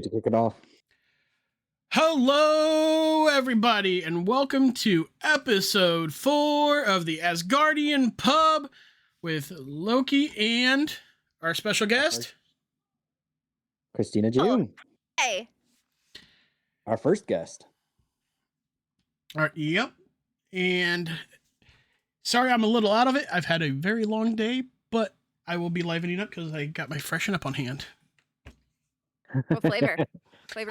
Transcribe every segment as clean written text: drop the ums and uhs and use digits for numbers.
get to kick it off. Hello, everybody, and welcome to episode 4 of the Asgardian Pub with Loki and our special guest, Christina Oh, June, hey. our first guest. All right, yep. And sorry I'm a little out of it. I've had a very long day, but I will be livening up because I got my Freshen-up on hand. What flavor?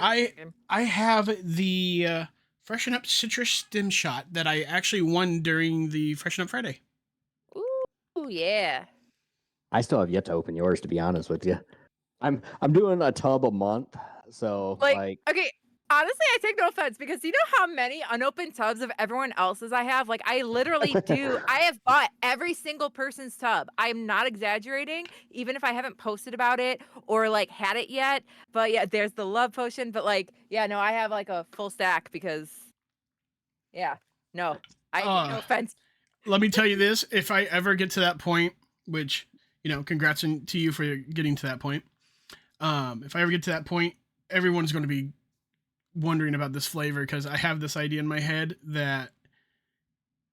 I have the Freshen-up citrus stem shot that I actually won during the Freshen-up Friday. Ooh, yeah. I still have yet to open yours, to be honest with you. I'm doing a tub a month, so like Okay, honestly, I take no offense because you know how many unopened tubs of everyone else's I have? Like, I literally do. I have bought every single person's tub. I'm not exaggerating, even if I haven't posted about it or like had it yet. But yeah, there's the love potion. But like, yeah, no, I have like a full stack because, yeah, no, I take no offense. Let me tell you this: if I ever get to that point, which congrats to you for getting to that point. If I ever get to that point, everyone's going to be wondering about this flavor because I have this idea in my head that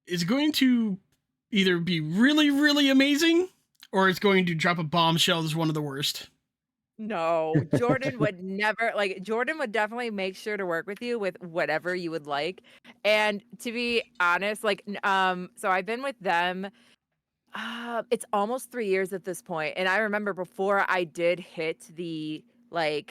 is going to either be really, really amazing or it's going to drop a bombshell as one of the worst. No, Jordan would never Jordan would definitely make sure to work with you with whatever you would like. And to be honest, so I've been with them it's almost 3 years at this point. And I remember before I did hit the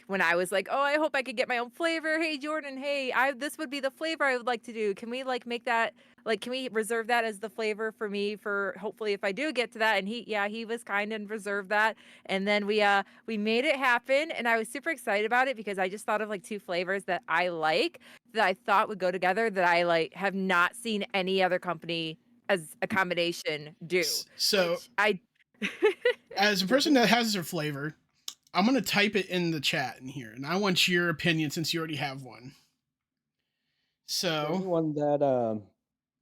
when I was like, "Oh, I hope I could get my own flavor. Hey Jordan, hey, this would be the flavor I would like to do. Can we make that can we reserve that as the flavor for me for hopefully if I do get to that?" And he was kind and reserved that. And then we made it happen and I was super excited about it because I just thought of like 2 flavors that I like that I thought would go together that I have not seen any other company as a combination do. So as a person that has their flavor, I'm going to type it in the chat in here, and I want your opinion since you already have one. So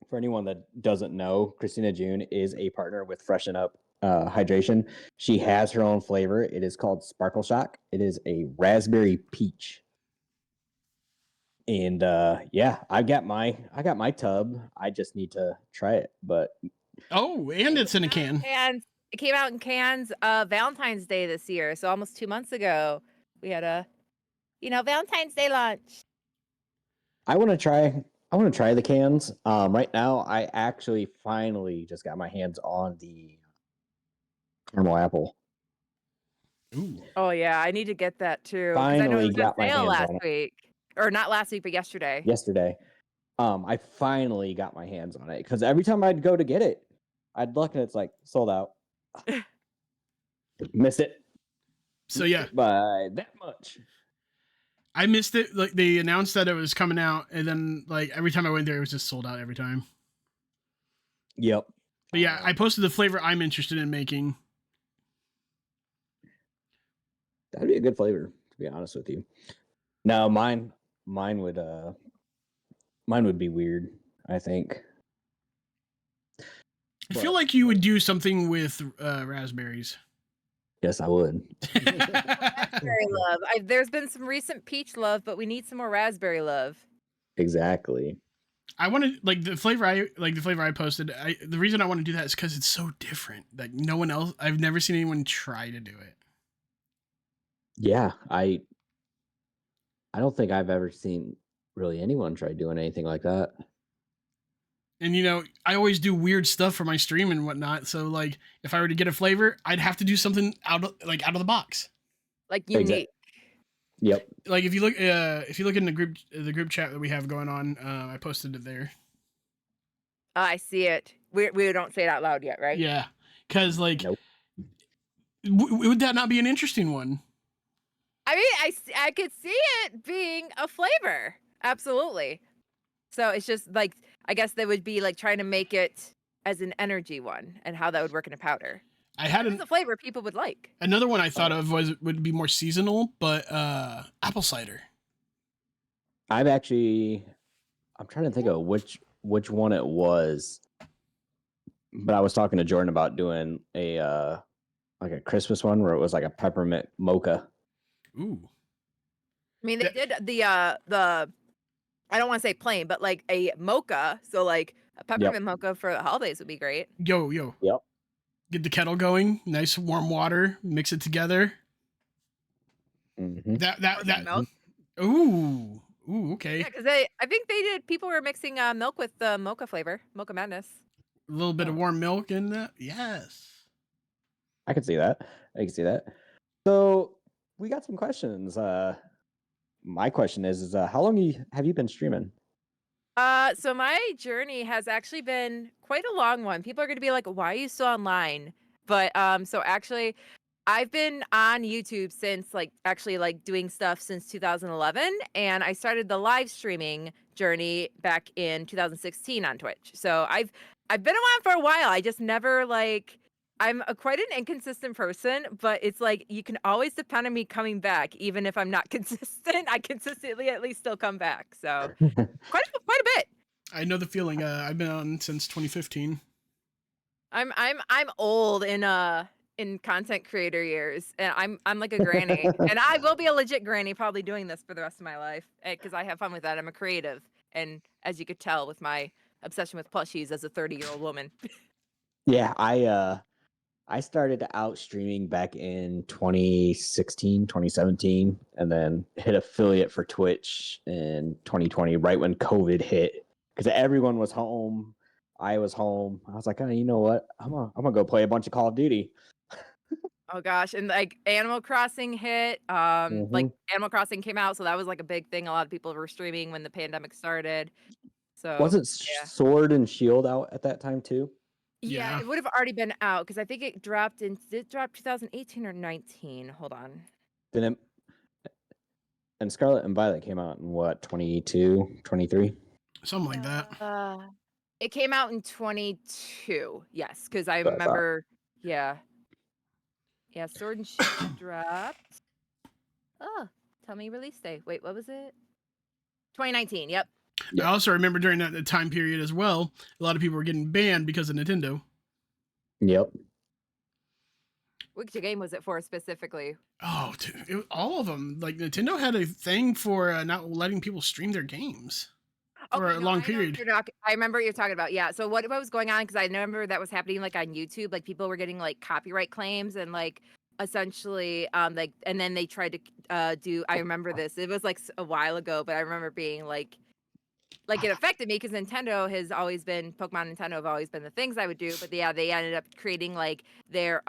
for anyone that doesn't know, Christina June is a partner with Freshen-up Hydration. She has her own flavor. It is called Sparkle Shock. It is a raspberry peach. And I got my tub. I just need to try it. But and it's in a can. And it came out in cans Valentine's Day this year, so almost 2 months ago. We had a Valentine's Day lunch. I want to try the cans. Right now I actually finally just got my hands on the caramel apple. Ooh. Oh yeah, I need to get that too. Finally I know it was got on my sale hands last on it. week. Or not last week, but yesterday. Yesterday. I finally got my hands on it because every time I'd go to get it, I'd look and it's like sold out. Missed it. So yeah, by that much. I missed it. Like they announced that it was coming out, and then like every time I went there, it was just sold out every time. Yep. But yeah, I posted the flavor I'm interested in making. That'd be a good flavor, to be honest with you. No, mine would be weird, I think. I feel like you would do something with raspberries. Yes, I would. Raspberry love. There's been some recent peach love, but we need some more raspberry love. Exactly. I want to the flavor I posted. The reason I want to do that is because it's so different. Like no one else. I've never seen anyone try to do it. Yeah, I don't think I've ever seen really anyone try doing anything like that. And I always do weird stuff for my stream and whatnot. So like, if I were to get a flavor, I'd have to do something out of the box. Like unique. Yep. Like if you look in the group chat that we have going on, I posted it there. I see it. We don't say it out loud yet, right? Yeah, because nope. Would that not be an interesting one? I mean, I could see it being a flavor. Absolutely. So it's just like, I guess they would be like trying to make it as an energy one and how that would work in a powder. I had a flavor people would like. Another one I thought of would be more seasonal, but apple cider. I'm trying to think of which one it was. But I was talking to Jordan about doing a Christmas one where it was like a peppermint mocha. Ooh. I mean, they did the I don't want to say plain, but like a mocha. So like a peppermint mocha for the holidays would be great. Yo, Yep. get the kettle going, nice warm water, mix it together. Mm-hmm. That Milk. ooh, okay. Yeah, because I think they did. People were mixing milk with the mocha flavor, mocha madness. A little bit of warm milk in that. Yes. I can see that. I can see that. So we got some questions. My question is how long have you been streaming? So my journey has actually been quite a long one. People are going to be like, "Why are you still online?" But so actually, I've been on YouTube since like doing stuff since 2011, and I started the live streaming journey back in 2016 on Twitch. So I've been around for a while. I just never like I'm quite an inconsistent person, but it's like you can always depend on me coming back, even if I'm not consistent. I consistently at least still come back. So quite a bit. I know the feeling. I've been on since 2015. I'm old in content creator years, and I'm like a granny, and I will be a legit granny probably doing this for the rest of my life because I have fun with that. I'm a creative, and as you could tell with my obsession with plushies as a 30-year-old woman. Yeah, I started out streaming back in 2016, 2017, and then hit affiliate for Twitch in 2020, right when COVID hit, because everyone was home. I was home. I was like, oh, you know what? I'm gonna go play a bunch of Call of Duty. Oh gosh, and like Animal Crossing hit, like Animal Crossing came out, so that was like a big thing. A lot of people were streaming when the pandemic started. So Wasn't yeah. Sword and Shield out at that time too? Yeah, Yeah. it would have already been out because I think it dropped in did it drop 2018 or 19? Hold on. Then and Scarlet and Violet came out in what, 22, 23? Something like that. It came out in 22. Yes, because I That's what I thought. remember. Yeah, yeah. Sword and Shield dropped. Oh, tell me release date. Wait, what was it? 2019. Yep. Yeah. I also remember during that time period as well, a lot of people were getting banned because of Nintendo. Yep. Which game was it for specifically? Oh, dude, all of them. Like Nintendo had a thing for not letting people stream their games for Okay, a no, long I know what period. you're not. I remember what you're talking about. Yeah. So what was going on? Because I remember that was happening like on YouTube. Like people were getting like copyright claims and like essentially like and then they tried to do. I remember this. It was like a while ago, but I remember being like it affected me because Nintendo has always been Pokemon Nintendo have always been the things I would do. But yeah, they ended up creating like their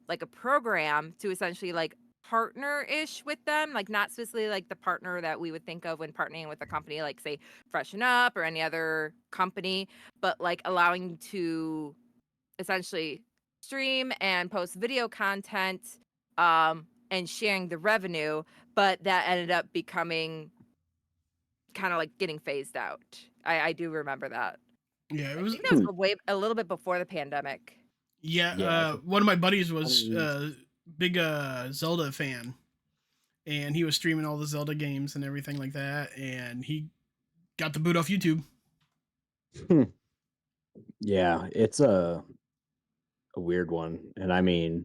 like a program to essentially like partner-ish with them, like not specifically like the partner that we would think of when partnering with a company like say Freshen-up or any other company, but like allowing to essentially stream and post video content and sharing the revenue, but that ended up becoming kind of like getting phased out. I do remember that. Yeah, it I was. think that was a little bit before the pandemic. Yeah, one of my buddies was big Zelda fan, and he was streaming all the Zelda games and everything like that, and he got the boot off YouTube. Yeah, it's a weird one, and I mean,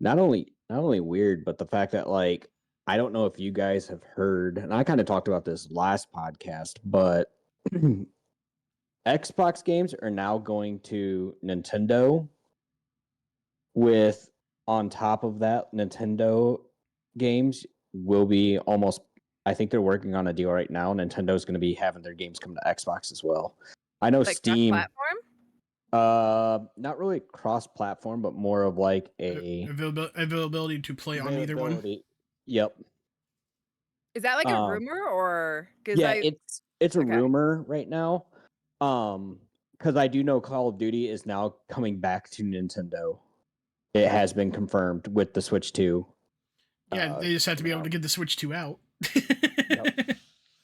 not only weird, but the fact that like I don't know if you guys have heard, and I kind of talked about this last podcast, but Xbox games are now going to Nintendo with on top of that Nintendo games will be almost I think they're working on a deal right now. Nintendo's going to be having their games come to Xbox as well. I know Like Steam platform? not really cross-platform, but more of like a Availability to play on either one. Yep. Is that like a rumor or yeah, it's a okay. rumor right now. Because I do know Call of Duty is now coming back to Nintendo. It has been confirmed with the Switch 2. Yeah, they just have to be able to get the Switch 2 out. Yep.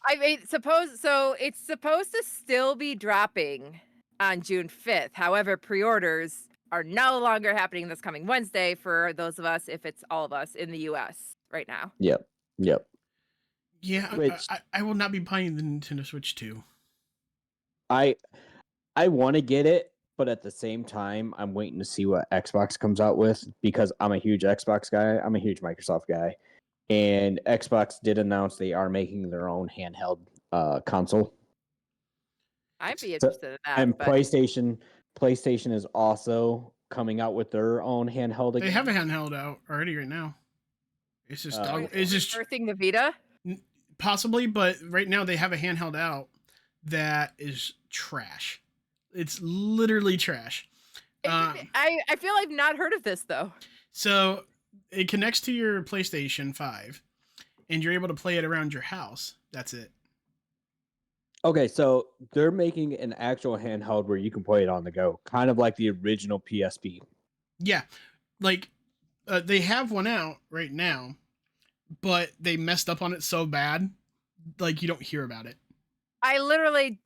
I mean, it's supposed to still be dropping on June 5th. However, pre-orders are no longer happening this coming Wednesday for those of us, if it's all of us in the US right now. Yep. Yeah, Which I will not be buying the Nintendo Switch 2. I want to get it, but at the same time, I'm waiting to see what Xbox comes out with because I'm a huge Xbox guy. I'm a huge Microsoft guy. And Xbox did announce they are making their own handheld console. I'd be So, interested in that. and But PlayStation is also coming out with their own handheld They again. have a handheld out already right now. It's just it's just birthing the Vita. possibly, but right now they have a handheld out that is trash. It's literally trash. I feel I've not heard of this though. So it connects to your PlayStation 5, and you're able to play it around your house. That's it. Okay, so they're making an actual handheld where you can play it on the go, kind of like the original PSP. Yeah, like they have one out right now, but they messed up on it so bad, like you don't hear about it. I literally,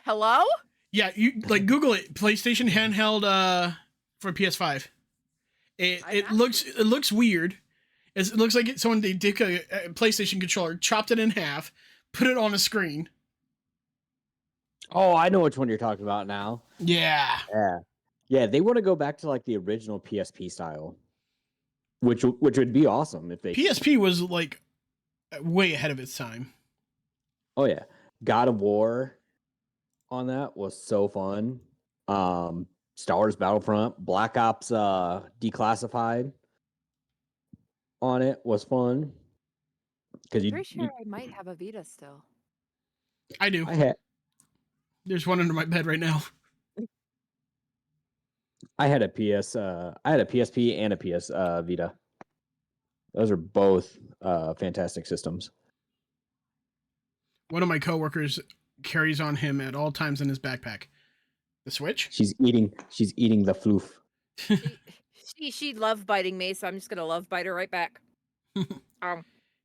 hello? Yeah, you like Google it. PlayStation handheld for PS5. It looks weird. It looks like someone they took a PlayStation controller, chopped it in half, put it on a screen. Oh, I know which one you're talking about now. Yeah. Yeah, they want to go back to like the original PSP style, which would be awesome if they. PSP was like way ahead of its time. Oh yeah, God of War on that was so fun. Star Wars Battlefront, Black Ops Declassified on it was fun because I'm pretty sure I might have a Vita still. I do. There's one under my bed right now. I had a PSP and a PS Vita. Those are both fantastic systems. One of my coworkers carries on him at all times in his backpack. The Switch? She's eating the floof. She love biting me, so I'm just gonna love bite her right back.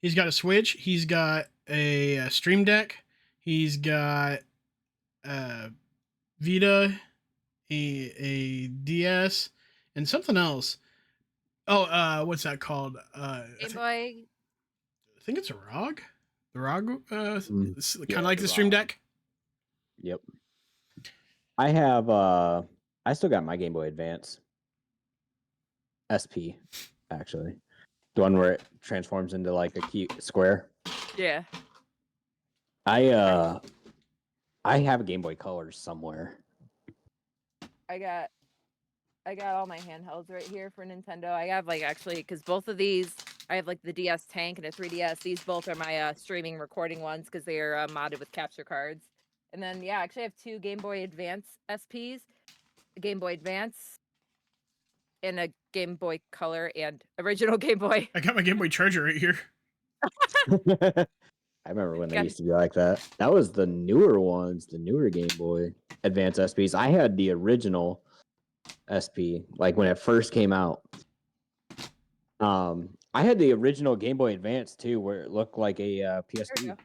He's got a Switch. He's got a Stream Deck. He's got a Vita, a DS, and something else. Oh, what's that called? Game Boy. I think it's a ROG. The ROG, kind of like the ROG. Stream Deck. Yep. I have. I still got my Game Boy Advance. SP, actually, the one where it transforms into like a cute square. Yeah. I have a Game Boy Color somewhere. I got all my handhelds right here for Nintendo. I have like actually because both of these I have like the DS Tank and a 3DS. These both are my streaming recording ones because they are modded with capture cards. And then yeah, actually I have 2 Game Boy Advance SPs, a Game Boy Advance, and a Game Boy Color and original Game Boy. I got my Game Boy Charger right here. I remember when they used to be like that. That was the newer ones, the newer Game Boy Advance SPs. I had the original SP, like when it first came out. I had the original Game Boy Advance too, where it looked like a PSP.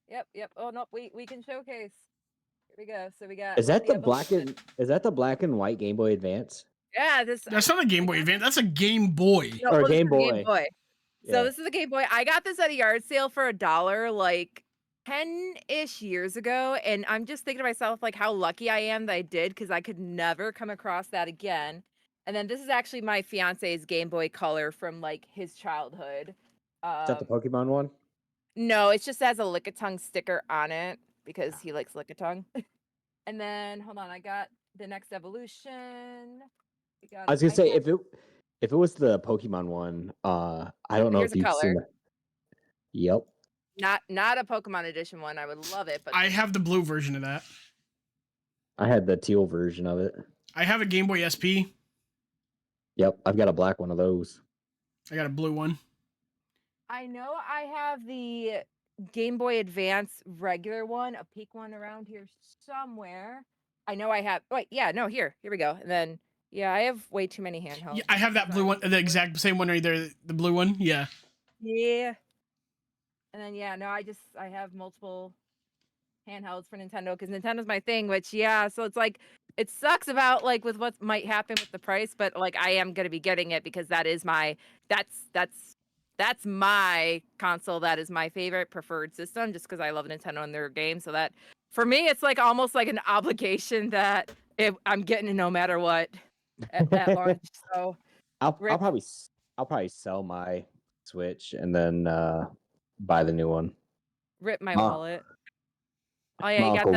Yep. Oh no, we can showcase. Here we go. So we got. Is that the black and white Game Boy Advance? Yeah, that's not a Game Boy Advance. That's a Game Boy. No, or Game Boy. Game Boy. So Yeah. this is a Game Boy. I got this at a yard sale for $1, like 10-ish years ago, and I'm just thinking to myself like how lucky I am that I did because I could never come across that again. And then this is actually my fiance's Game Boy Color from like his childhood. Is that the Pokemon one? No, it just has a Lickitung sticker on it because he likes Lickitung. And then hold on, I got the next evolution. I was gonna say if it was the Pokemon one, I don't know if you've seen that. Yep. Not a Pokemon edition one. I would love it, but I have the blue version of that. I had the teal version of it. I have a Game Boy SP. Yep, I've got a black one of those. I got a blue one. I know I have the Game Boy Advance regular one, a pink one around here somewhere. I know I have. Wait, yeah, no, here we go. And then yeah, I have way too many handhelds. Yeah, I have that blue one, the exact same one right there, the blue one. Yeah. Yeah. And then yeah, no, I have multiple handhelds for Nintendo because Nintendo's my thing. Which yeah, so it's like it sucks about like with what might happen with the price, but like I am gonna be getting it because that is my that's my console. That is my favorite preferred system just because I love Nintendo and their games. So that for me, it's like almost like an obligation that I'm getting it no matter what at launch. So I'll probably sell my Switch and then buy the new one. Rip my Ma- wallet. Oh yeah, my uncle.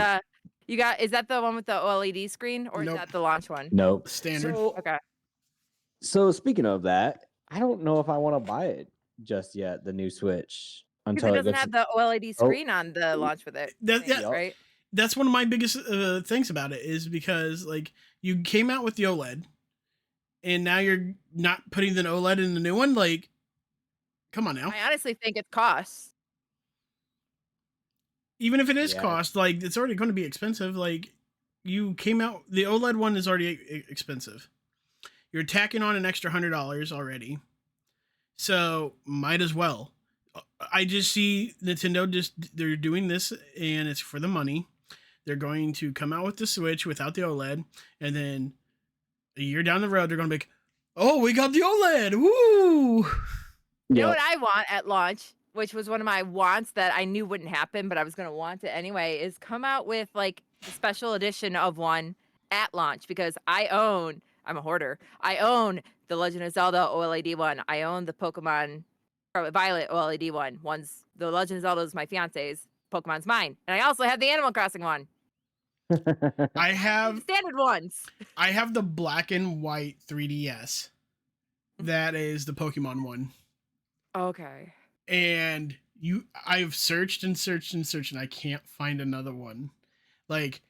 is that the one with the OLED screen or is Nope. that the launch one? Nope. Standard. Okay. So speaking of that, I don't know if I want to buy it just yet, the new Switch, Because until it it doesn't gets. have the OLED screen on the launch with it. Yeah, Yup. Right? that's one of my biggest things about it is because like you came out with the OLED, and now you're not putting the OLED in the new one. Like, come on now. I honestly think it's cost. Even if it is Yeah. cost, like it's already going to be expensive. Like you came out, the OLED one is already expensive. You're tacking on an extra $100 already, so might as well. I just see Nintendo they're doing this and it's for the money. They're going to come out with the Switch without the OLED, and then a year down the road they're going to be like, "Oh, we got the OLED! Woo!" You know what I want at launch, which was one of my wants that I knew wouldn't happen, but I was going to want it anyway, is come out with like a special edition of one at launch because I'm a hoarder. I own the Legend of Zelda OLED one. I own the Pokemon Violet OLED one. The Legend of Zelda is my fiance's. Pokemon's mine. And I also have the Animal Crossing one. I have Standard ones. I have the black and white 3DS. That is the Pokemon one. Okay. And I've searched and searched and searched and I can't find another one. Like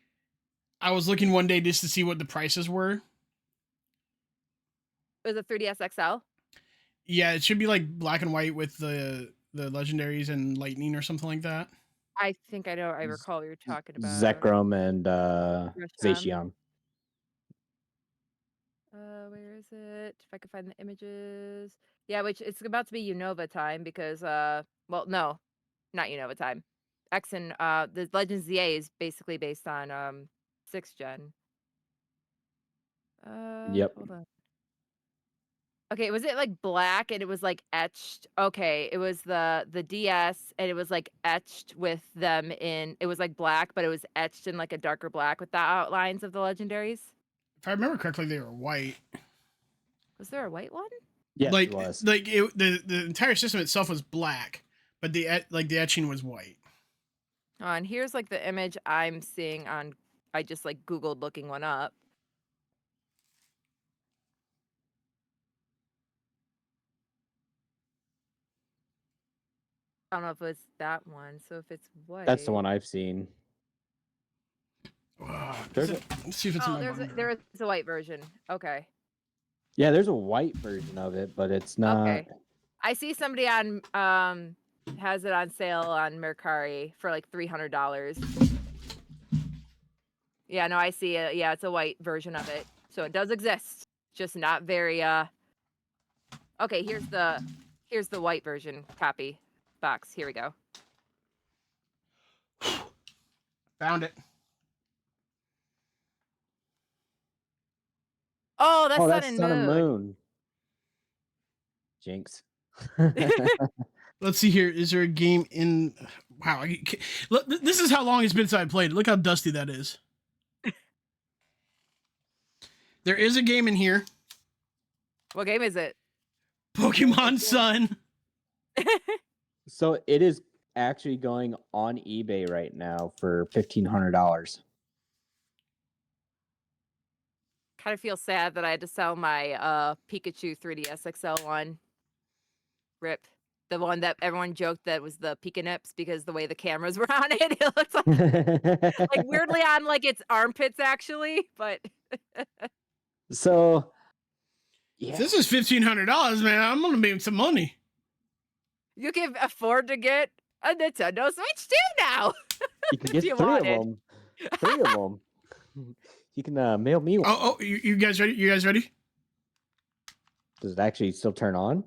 I was looking one day just to see what the prices were. It was a 3DS XL. Yeah, it should be like black and white with the legendaries and lightning or something like that. I think I know. I recall what you're talking about. Zekrom and Gresham. Zacian. Where is it? If I could find the images. Yeah, which it's about to be Unova time because well, no, not Unova time. X and the Legends ZA is basically based on 6th gen. Yep. Hold on. Okay, was it like black and it was like etched? Okay, it was the DS and it was like etched with them in. It was like black, but it was etched in like a darker black with the outlines of the legendaries. If I remember correctly, they were white. Was there a white one? Yes, like it was. the entire system itself was black, but the etching was white. Oh, and here's like the image I'm seeing on. I just like Googled looking one up. I don't know if it's that one. So if it's white, That's the one I've seen. There's Let's see if it's in my binder. there is a white version. Okay. Yeah, there's a white version of it, but it's not. Okay. I see somebody on has it on sale on Mercari for like $300. Yeah, no, I see it. Yeah, it's a white version of it. So it does exist. Just not very Okay, here's the white version copy box. Here we go. Found it. Oh, that's that's Sun and Moon. Jinx. Let's see here. Is there a game in? Wow. Look, this is how long it's been since I played. Look how dusty that is. There is a game in here. What game is it? Pokemon Sun. So it is actually going on eBay right now for $1,500. Kind of feel sad that I had to sell my Pikachu 3DS XL one. Rip. The one that everyone joked that was the Pika Nips because the way the cameras were on it, it looks like weirdly on like its armpits actually, but So yeah. If this is $1,500, man, I'm gonna make some money. you can afford to get a Nintendo Switch 2 now. You can get you 3 of wanted. them. 3 of them. You can mail me one. Oh, you guys ready? You guys ready? Does it actually still turn on?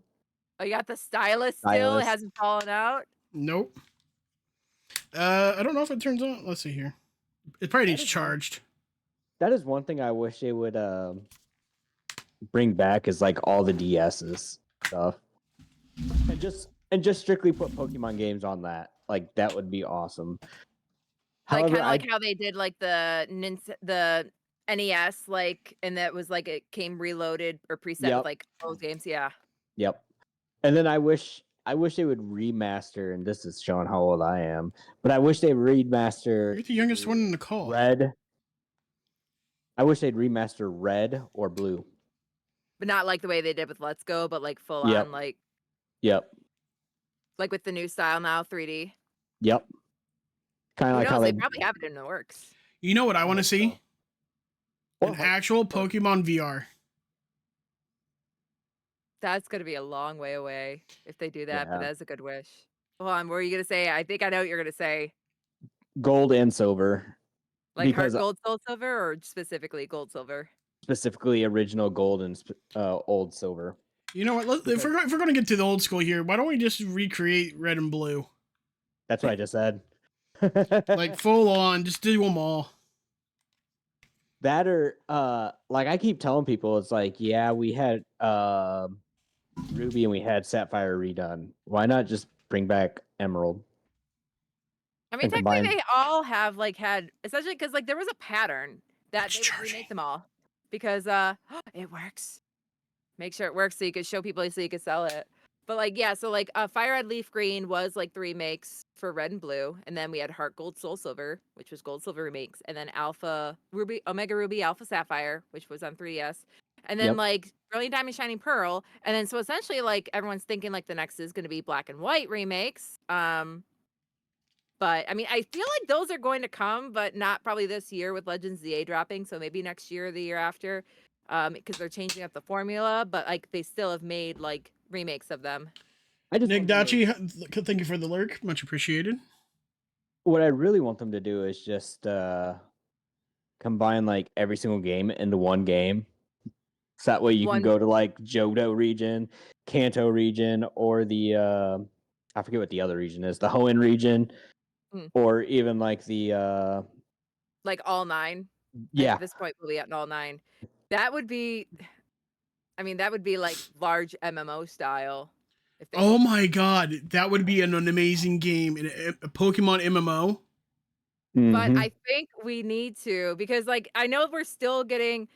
Oh, you got the stylus still? Stylus. It hasn't fallen out? Nope. I don't know if it turns on. Let's see here. It probably needs charged. That is one thing I wish they would bring back is like all the DS's stuff. And just strictly put Pokemon games on that. Like that would be awesome. Like However, kind of like how they did like the NES, like, and that was like it came reloaded or preset Yep. with like those games. Yeah. Yep. And then I wish they would remaster, and this is showing how old I am, but I wish they remaster. You're the youngest one in the call. Red. I wish they'd remaster Red or Blue. But not like the way they did with Let's Go, but like full Yep. on, like Yep. like with the new style now, 3D. Yep. Kind of Who like knows? how They probably have it in the works. You know what I want to hope see? so. An actual Pokemon VR. That's gonna be a long way away if they do that, but Yeah. that's a good wish. Hold on, what were you gonna say? I think I know what you're gonna say. Gold and silver. Like Because Heart Gold, Soul Silver, or specifically Gold Silver? specifically original gold and old silver. You know what? If we're going to get to the old school here, why don't we just recreate Red and Blue? That's what I just said. Like full on, just do them all. That or like I keep telling people, it's like, yeah, we had Ruby and we had Sapphire redone. Why not just bring back Emerald? I mean, And technically, combine. they all have like had, especially because like there was a pattern that It's they would charging. remake them all because it works. Make sure it works so you could show people so you could sell it. But like yeah, so like Fire Red Leaf Green was like the remakes for Red and Blue, and then we had Heart Gold Soul Silver, which was Gold Silver remakes, and then Alpha Ruby, Omega Ruby, Alpha Sapphire, which was on 3DS, and then Yep. like Brilliant Diamond, Shining Pearl, and then so essentially like everyone's thinking like the next is going to be Black and White remakes. But I mean, I feel like those are going to come, but not probably this year with Legends ZA dropping. So maybe next year or the year after, because they're changing up the formula. But like they still have made like remakes of them. I just Nick want them to- Dachi, thank you for the lurk. Much appreciated. what I really want them to do is just combine like every single game into one game. So that way you can go to like Johto region, Kanto region, or the I forget what the other region is, the Hoenn region, or even like the like all 9. yeah. At this point, we'll be at all 9. That would be, I mean, that would be like large MMO style. If oh my god, that would be an amazing game in a Pokemon MMO. But I think we need to, because like I know we're still getting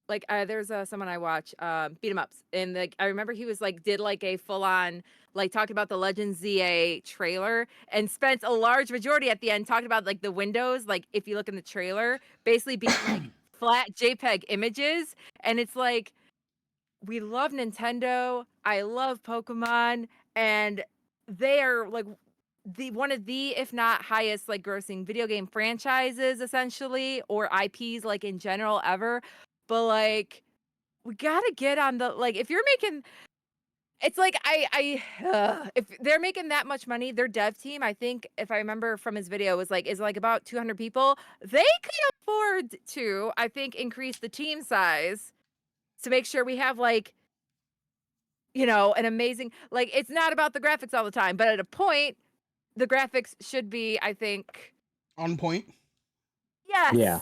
like there's someone I watch beat 'em ups, and like I remember he was like did like a full on like talked about the Legends ZA trailer and spent a large majority at the end talking about like the windows, like if you look in the trailer, basically being like flat JPEG images, and it's like we love Nintendo, I love Pokemon, and they are like the one of the, if not highest, like grossing video game franchises essentially, or IPs like in general ever. But like we gotta get on the, like if you're making, it's like if they're making that much money, their dev team, I think if I remember from his video, is like about 200 people. They could afford to, I think, increase the team size to make sure we have like, you know, an amazing, like it's not about the graphics all the time, but at a point the graphics should be, I think, on point. Yes. Yeah.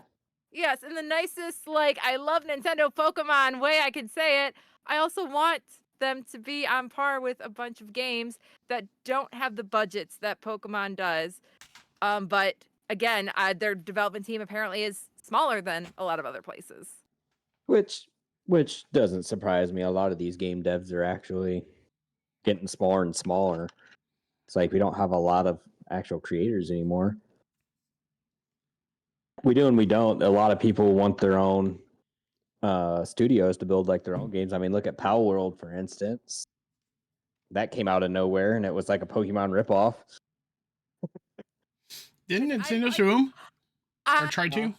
Yes, in the nicest, like, I love Nintendo Pokemon way I can say it. I also want them to be on par with a bunch of games that don't have the budgets that Pokemon does. But again, their development team apparently is smaller than a lot of other places. Which doesn't surprise me. A lot of these game devs are actually getting smaller and smaller. It's like we don't have a lot of actual creators anymore. We do and we don't. A lot of people want their own studios to build like their own games. I mean, look at Power World, for instance. That came out of nowhere and it was like a Pokemon ripoff. Didn't Nintendo sue them? Or try to?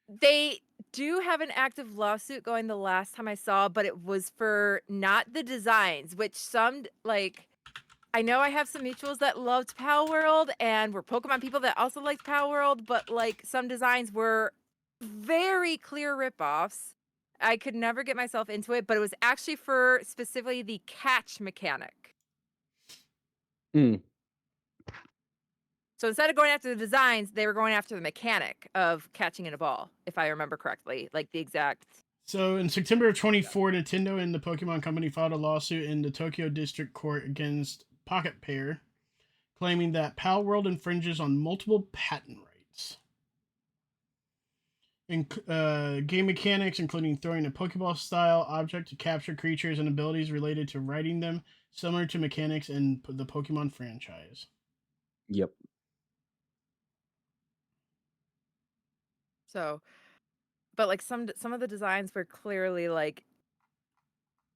They do have an active lawsuit going the last time I saw, but it was for not the designs, which some, like, I know I have some mutuals that loved Power World and were Pokemon people that also liked Power World, but like some designs were very clear ripoffs. I could never get myself into it, but it was actually for specifically the catch mechanic. So instead of going after the designs, they were going after the mechanic of catching in a ball, if I remember correctly, like the exact. So in September of 24, Nintendo and the Pokemon Company filed a lawsuit in the Tokyo District Court against Pocket Pair, claiming that Pal World infringes on multiple patent rights. Game mechanics, including throwing a Pokeball-style object to capture creatures and abilities related to riding them, similar to mechanics in the Pokemon franchise. Yep. So, but like some of the designs were clearly like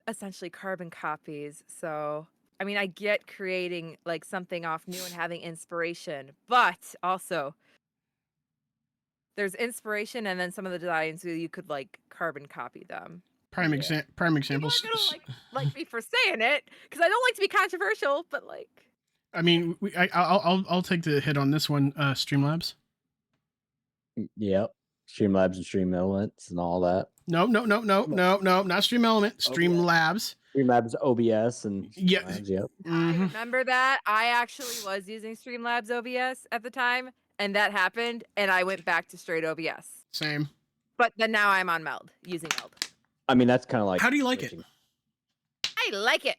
essentially carbon copies. So, I mean, I get creating like something off new and having inspiration, but also there's inspiration and then some of the designs you could like carbon copy them. Prime Yeah. prime People examples. are gonna like me for saying it because I don't like to be controversial, but like I mean, I'll take the hit on this one. Streamlabs. Yep. Streamlabs and Stream Elements and all that. No, not Stream Element. Streamlabs. Streamlabs OBS and Yeah. Streamlabs, yep. I remember that. I actually was using Streamlabs OBS at the time, and that happened, and I went back to straight OBS. Same. But then now I'm on Meld, using Meld. I mean, that's kind of like. How do you like it? I like it.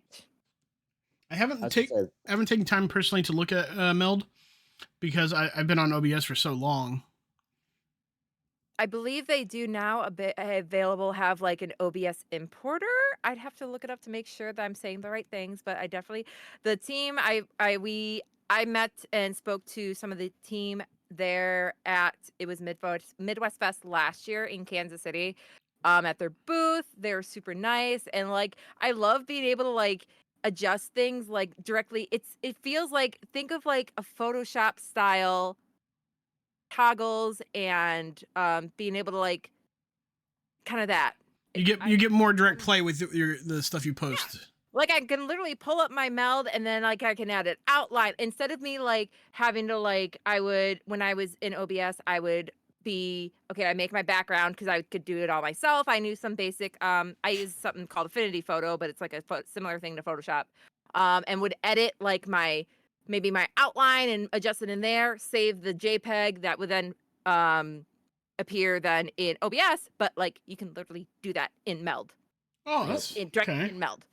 I haven't taken time personally to look at Meld because I've been on OBS for so long. I believe they do now have like an OBS importer. I'd have to look it up to make sure that I'm saying the right things, but I definitely the team I met and spoke to some of the team there at it was Midwest Fest last year in Kansas City. At their booth, they were super nice and like I love being able to like adjust things like directly. It feels like think of like a Photoshop style toggles and being able to like kind of that You get more direct play with the stuff you post. Yeah. Like I can literally pull up my Meld and then like I can add an outline instead of me like having to like I would when I was in OBS I would be okay I make my background because I could do it all myself. I knew some basic I use something called Affinity Photo, but it's like a similar thing to Photoshop, and would edit like maybe my outline and adjust it in there, save the JPEG that would then appear then in OBS, but like you can literally do that in Meld. Oh, that's directly in Meld.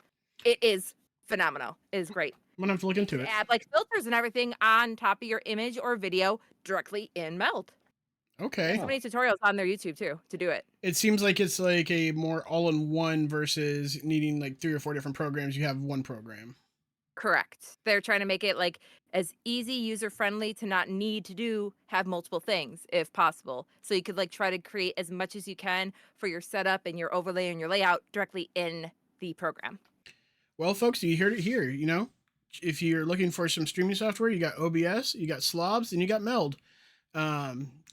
It is phenomenal. It is great. I'm gonna have to look into it. Add like filters and everything on top of your image or video directly in Meld. Okay. There's so many tutorials on their YouTube too to do it. It seems like it's like a more all-in-one versus needing like 3 or 4 different programs. You have one program. Correct. They're trying to make it like as easy, user-friendly to not need to have multiple things if possible. So you could like try to create as much as you can for your setup and your overlay and your layout directly in the program. Well, folks, you heard it here. You know, if you're looking for some streaming software, you got OBS, you got Slobs, and you got Meld.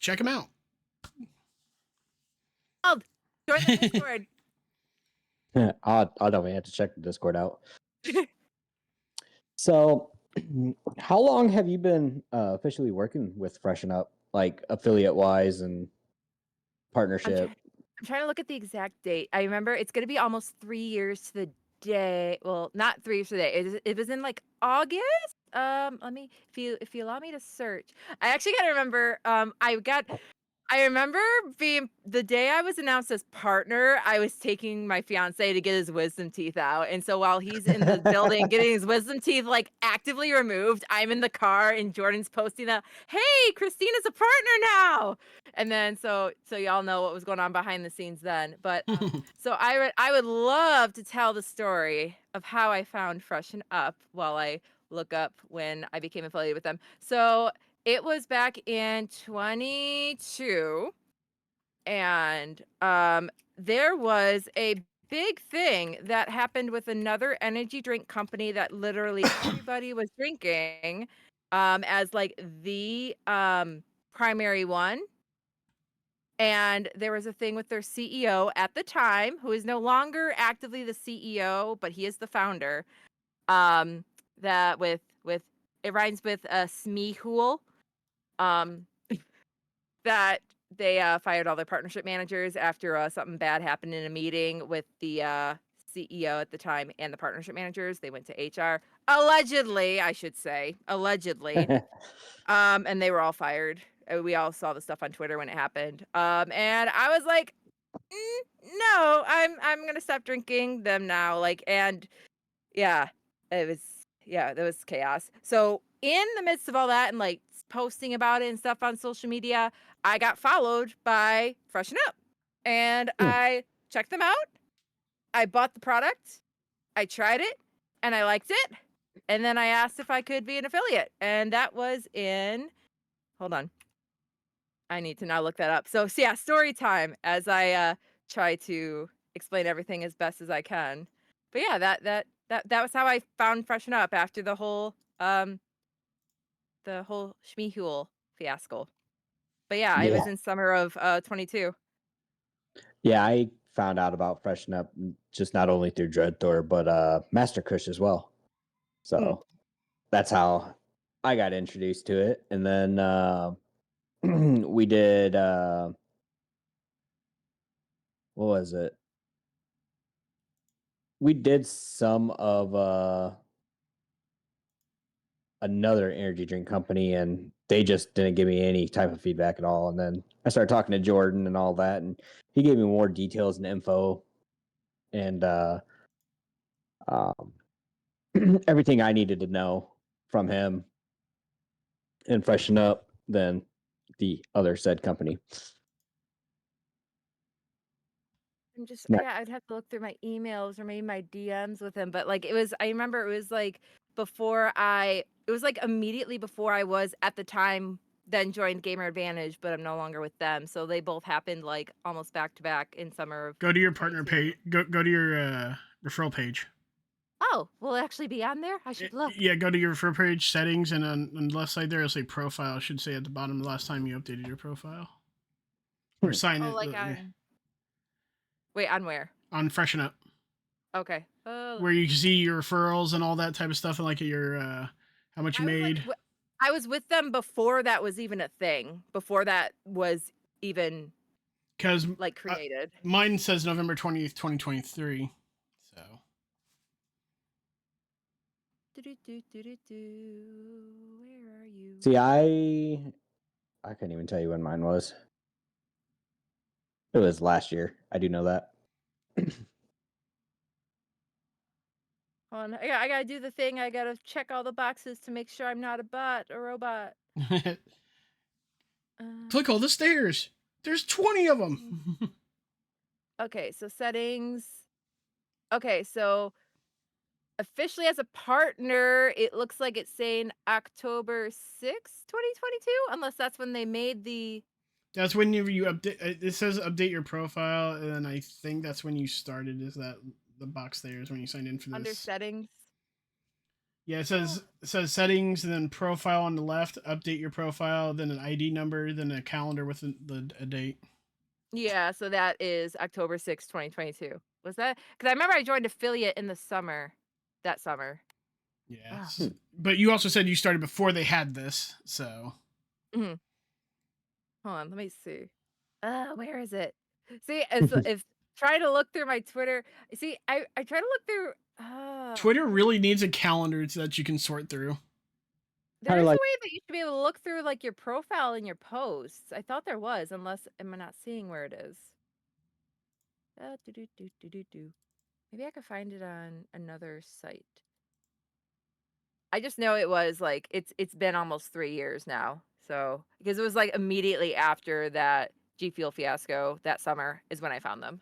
Check them out. Meld, join the Discord. I'll definitely have to check the Discord out. So, how long have you been officially working with Freshen-up, like affiliate-wise and partnership? I'm trying to look at the exact date. I remember it's going to be almost 3 years to the day. Well, not 3 years to the day. It was in like August. Let me if you allow me to search. I actually got to remember. I remember being the day I was announced as partner, I was taking my fiance to get his wisdom teeth out. And so while he's in the building getting his wisdom teeth like actively removed, I'm in the car and Jordan's posting that, hey, Christina's a partner now. And then so y'all know what was going on behind the scenes then. But so I would love to tell the story of how I found Freshen-up while I look up when I became affiliated with them. So it was back in 22, and there was a big thing that happened with another energy drink company that literally everybody was drinking as like the primary one. And there was a thing with their CEO at the time, who is no longer actively the CEO, but he is the founder. That with it rhymes with Smeehul. That they fired all their partnership managers after something bad happened in a meeting with the CEO at the time and the partnership managers. They went to HR, allegedly, I should say, allegedly, and they were all fired. We all saw the stuff on Twitter when it happened, and I was like, no, I'm gonna stop drinking them now. Like, and yeah, there was chaos. So in the midst of all that and like posting about it and stuff on social media, I got followed by Freshen-up, and I checked them out. I bought the product, I tried it, and I liked it. And then I asked if I could be an affiliate, and that was in. Hold on, I need to now look that up. So yeah, story time as I try to explain everything as best as I can. But yeah, that was how I found Freshen-up after the whole Schmeehul fiasco. But yeah, it Yeah. was in summer of 22. Yeah, I found out about Freshen-up just not only through Dread Thor, but Master Kush as well. So that's how I got introduced to it. And then we did what was it? We did some of another energy drink company, and they just didn't give me any type of feedback at all. And then I started talking to Jordan and all that, and he gave me more details and info and um, everything I needed to know from him and Freshen Up than the other said company. I'm just Right. yeah, I'd have to look through my emails or maybe my DMs with him, but like I remember it was like it was like immediately before I was at the time then joined Gamer Advantage, but I'm no longer with them. So they both happened like almost back to back in summer of Go to your partner 22. page. Go to your referral page. Oh, will it actually be on there? I should look. Yeah, go to your referral page settings, and on the left side there, it'll say profile. It should say at the bottom the last time you updated your profile. Or sign Oh, it like on wait, on where? on Freshen Up, Okay. where you can see your referrals and all that type of stuff, and like your how much you made. I was with them before that was even a thing. Before that was even Because like created. mine says November 20th, 2023. So Where are you? See, I couldn't even tell you when mine was. It was last year. I do know that. Hold on. I gotta do the thing. I gotta check all the boxes to make sure I'm not a bot, a robot. click all the stairs. There's 20 of them. Okay, so settings. Okay, so officially as a partner, it looks like it's saying October 6th, 2022, unless that's when they made the. That's when you update. It says update your profile, and then I think that's when you started. Is that the box there is when you signed in for this? Under settings. Yeah, it says settings, and then profile on the left. Update your profile, then an ID number, then a calendar with a date. Yeah, so that is October 6th, 2022. Was that? Because I remember I joined affiliate in the summer. That summer. Yes, but you also said you started before they had this, so. Mm-hmm. Hold on, let me see. Where is it? See, if try to look through my Twitter. See, I try to look through. Twitter really needs a calendar so that you can sort through. There's a way that you should be able to look through like your profile and your posts. I thought there was, unless am I not seeing where it is? Maybe I could find it on another site. I just know it was like it's been almost 3 years now. So because it was like immediately after that G Fuel fiasco that summer is when I found them.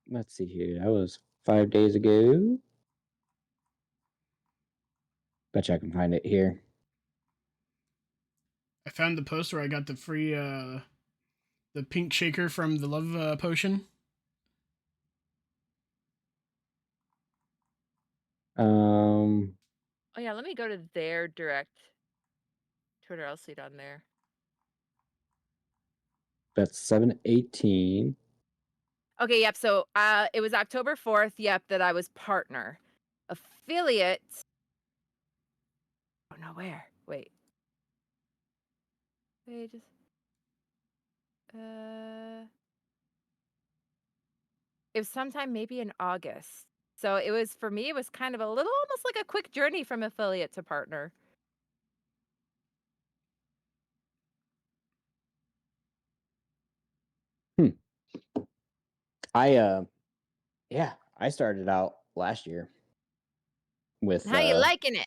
Let's see here. That was 5 days ago. Bet you I can find it here. I found the post where I got the free the pink shaker from the love potion. Oh yeah, let me go to their direct Twitter. I'll see it on there. That's 7/18. Okay, yep. So it was October 4th, yep, that I was partner. Affiliate. Oh no, where? Wait. Just it was sometime maybe in August. So it was for me, it was kind of a little almost like a quick journey from affiliate to partner. I started out last year with How you liking it?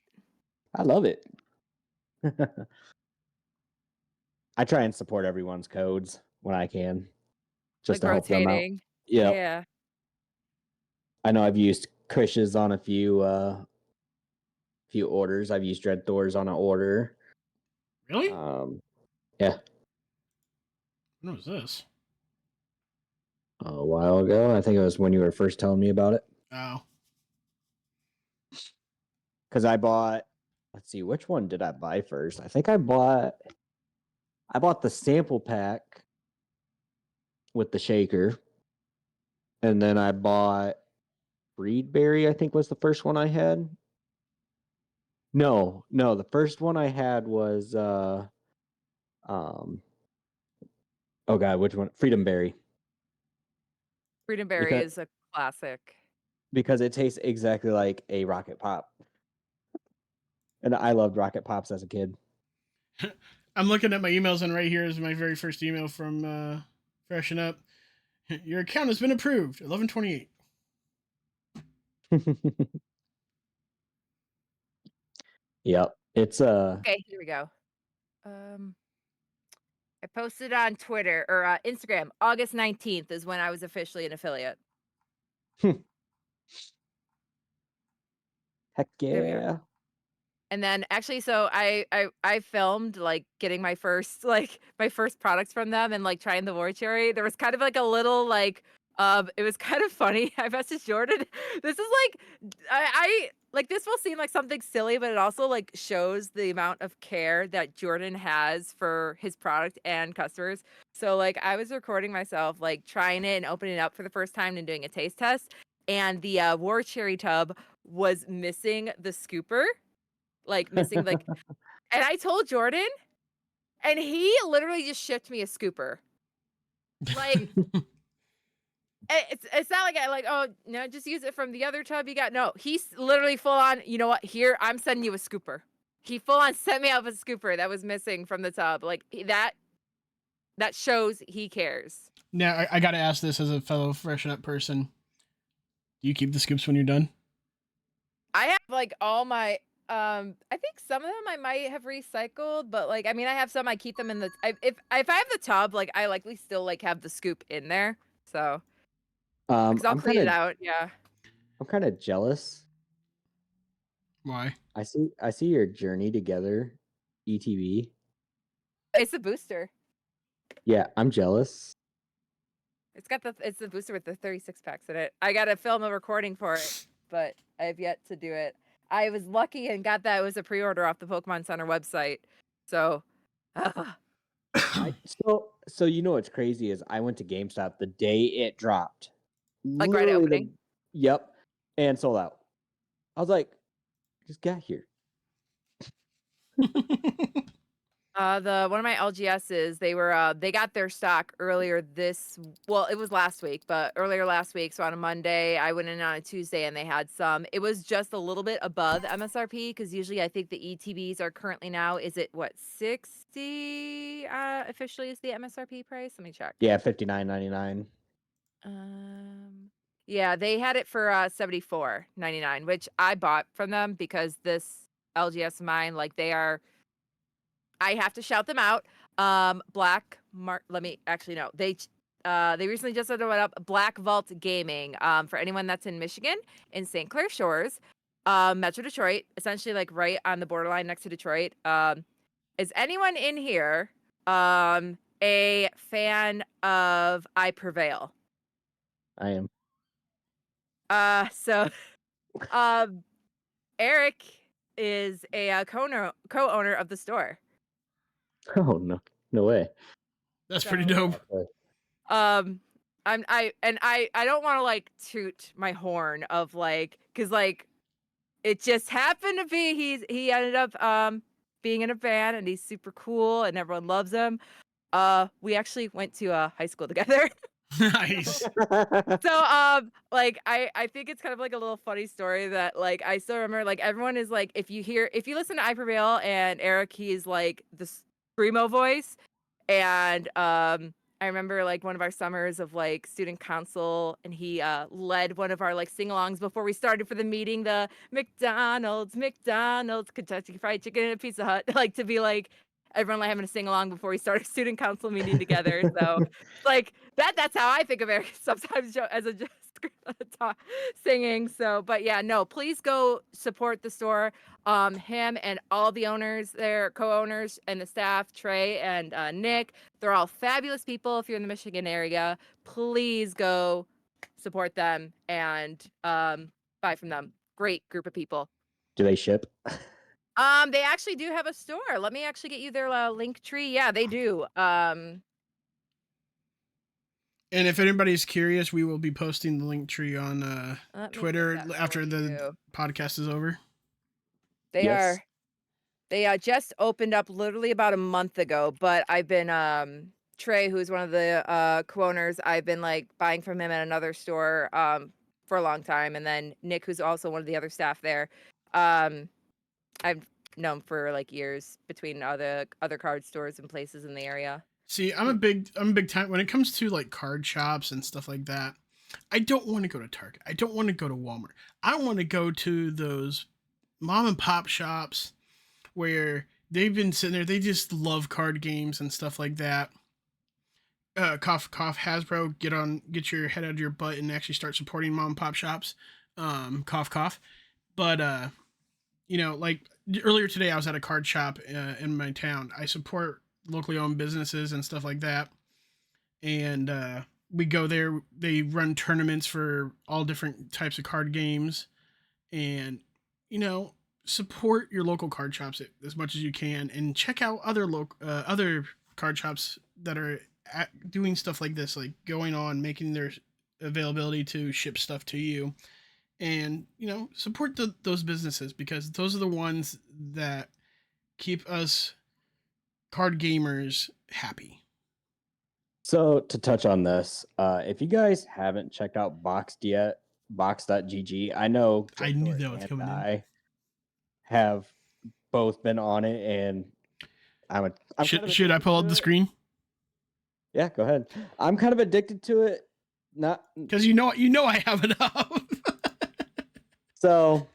I love it. I try and support everyone's codes when I can, just Like to help them out. rotating. Yep. Yeah. I know I've used Chris's on a few orders. I've used Dread Thor's on an order. Really? Yeah, When was this? a while ago. I think it was when you were first telling me about it. Oh. Because I bought, let's see, which one did I buy first? I think I bought the sample pack with the shaker, and then I bought Breedberry. I think was the first one I had. No, the first one I had was oh god, which one? Freedom Berry. Freedom Berry Because is a classic. it tastes exactly like a Rocket Pop, and I loved Rocket Pops as a kid. I'm looking at my emails, and right here is my very first email from Freshen-up. Your account has been approved. 11/28. Yep, it's Okay, here we go. I posted on Twitter or Instagram. August 19th is when I was officially an affiliate. heck There we are. yeah. And then actually, so I filmed like getting my first my first products from them and like trying the war cherry. There was kind of like a little like it was kind of funny. I messaged Jordan. This is like I like this will seem like something silly, but it also like shows the amount of care that Jordan has for his product and customers. So like I was recording myself like trying it and opening it up for the first time and doing a taste test, and the war cherry tub was missing the scooper, like missing like, and I told Jordan, and he literally just shipped me a scooper. Like it's not like I like, oh no, just use it from the other tub you got. No, he's literally full on. You know what? Here, I'm sending you a scooper. He full on sent me out a scooper that was missing from the tub. Like that shows he cares. Now, I got to ask this as a fellow Freshen-up person. Do you keep the scoops when you're done? I have like all my I think some of them I might have recycled, but like I mean I have some I keep them in the if I have the tub, like I likely still like have the scoop in there. So because I'll I'm clean kind it of out. Yeah. jealous. Why? I see your journey together, ETB. It's a booster. Yeah, I'm jealous. It's the booster with the 36 packs in it. I got to film a recording for it, but I have yet to do it. I was lucky and got that it was a pre-order off the Pokemon Center website. So So you know what's crazy is I went to GameStop the day it dropped. like right at Literally opening. yep, and sold out. I was like, just got here. The one of my LGSs, they got their stock earlier it was last week, but earlier last week. So on a Monday, I went in on a Tuesday and they had some. It was just a little bit above MSRP because usually I think the ETBs are currently now, is it what, 60 officially is the MSRP price? Let me check. Yeah, $59.99. Yeah, they had it for $74.99, which I bought from them because this LGS of mine, like I have to shout them out. Let me actually no. They recently just opened up Black Vault Gaming. For anyone that's in Michigan, in St. Clair Shores, Metro Detroit, essentially like right on the borderline next to Detroit. Is anyone in here a fan of I Prevail? I am. So Eric is a co-owner of the store. Oh no way. That's pretty dope. I don't want to like toot my horn of like, cause like it just happened to be he ended up being in a band and he's super cool and everyone loves him. We actually went to high school together. Nice. So like I think it's kind of like a little funny story that like I still remember like everyone is like if you listen to I Prevail and Eric, he's like the screamo voice. And I remember like one of our summers of like student council, and he led one of our like sing-alongs before we started for the meeting, the McDonald's, Kentucky Fried Chicken and a Pizza Hut, like to be like everyone like having to sing along before we start a student council meeting together. So like that's how I think of it sometimes as a just singing. So, but yeah, no, please go support the store. Him and all the owners, their co-owners and the staff, Trey and Nick, they're all fabulous people. If you're in the Michigan area, please go support them and buy from them. Great group of people. Do they ship? They actually do have a store. Let me actually get you their link tree. Yeah, they do. And if anybody's curious, we will be posting the link tree on Twitter after the podcast is over. They are. They just opened up literally about a month ago, but I've been Trey, who's one of the co-owners, I've been like buying from him at another store for a long time, and then Nick, who's also one of the other staff there, I've known for like years between other card stores and places in the area. See, I'm a big time when it comes to like card shops and stuff like that. I don't want to go to Target. I don't want to go to Walmart. I want to go to those mom and pop shops where they've been sitting there. They just love card games and stuff like that. Cough, cough, Hasbro, get your head out of your butt and actually start supporting mom and pop shops. Cough, cough. But, like earlier today, I was at a card shop in my town. I support locally owned businesses and stuff like that. And we go there. They run tournaments for all different types of card games. And, support your local card shops as much as you can, and check out other card shops that are doing stuff like this, like going on, making their availability to ship stuff to you. And, support those businesses, because those are the ones that keep us card gamers happy. So to touch on this, if you guys haven't checked out Boxed yet, Box.gg, I know I knew that was coming in. I have both been on it, and I'm should I pull up the screen? Yeah, go ahead. I'm kind of addicted to it. Not because I have it up. So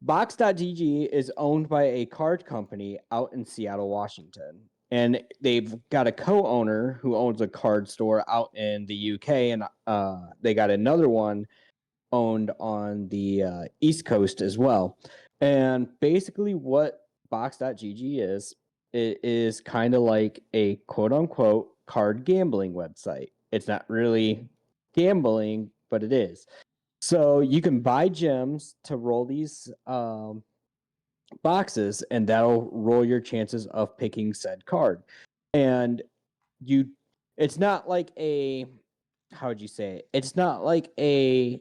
Box.gg is owned by a card company out in Seattle, Washington. And they've got a co-owner who owns a card store out in the UK, and they got another one owned on the East Coast as well. And basically what Box.gg is, it is kind of like a quote-unquote card gambling website. It's not really gambling, but it is. So you can buy gems to roll these boxes, and that'll roll your chances of picking said card. And it's not like how would you say it? It's not like a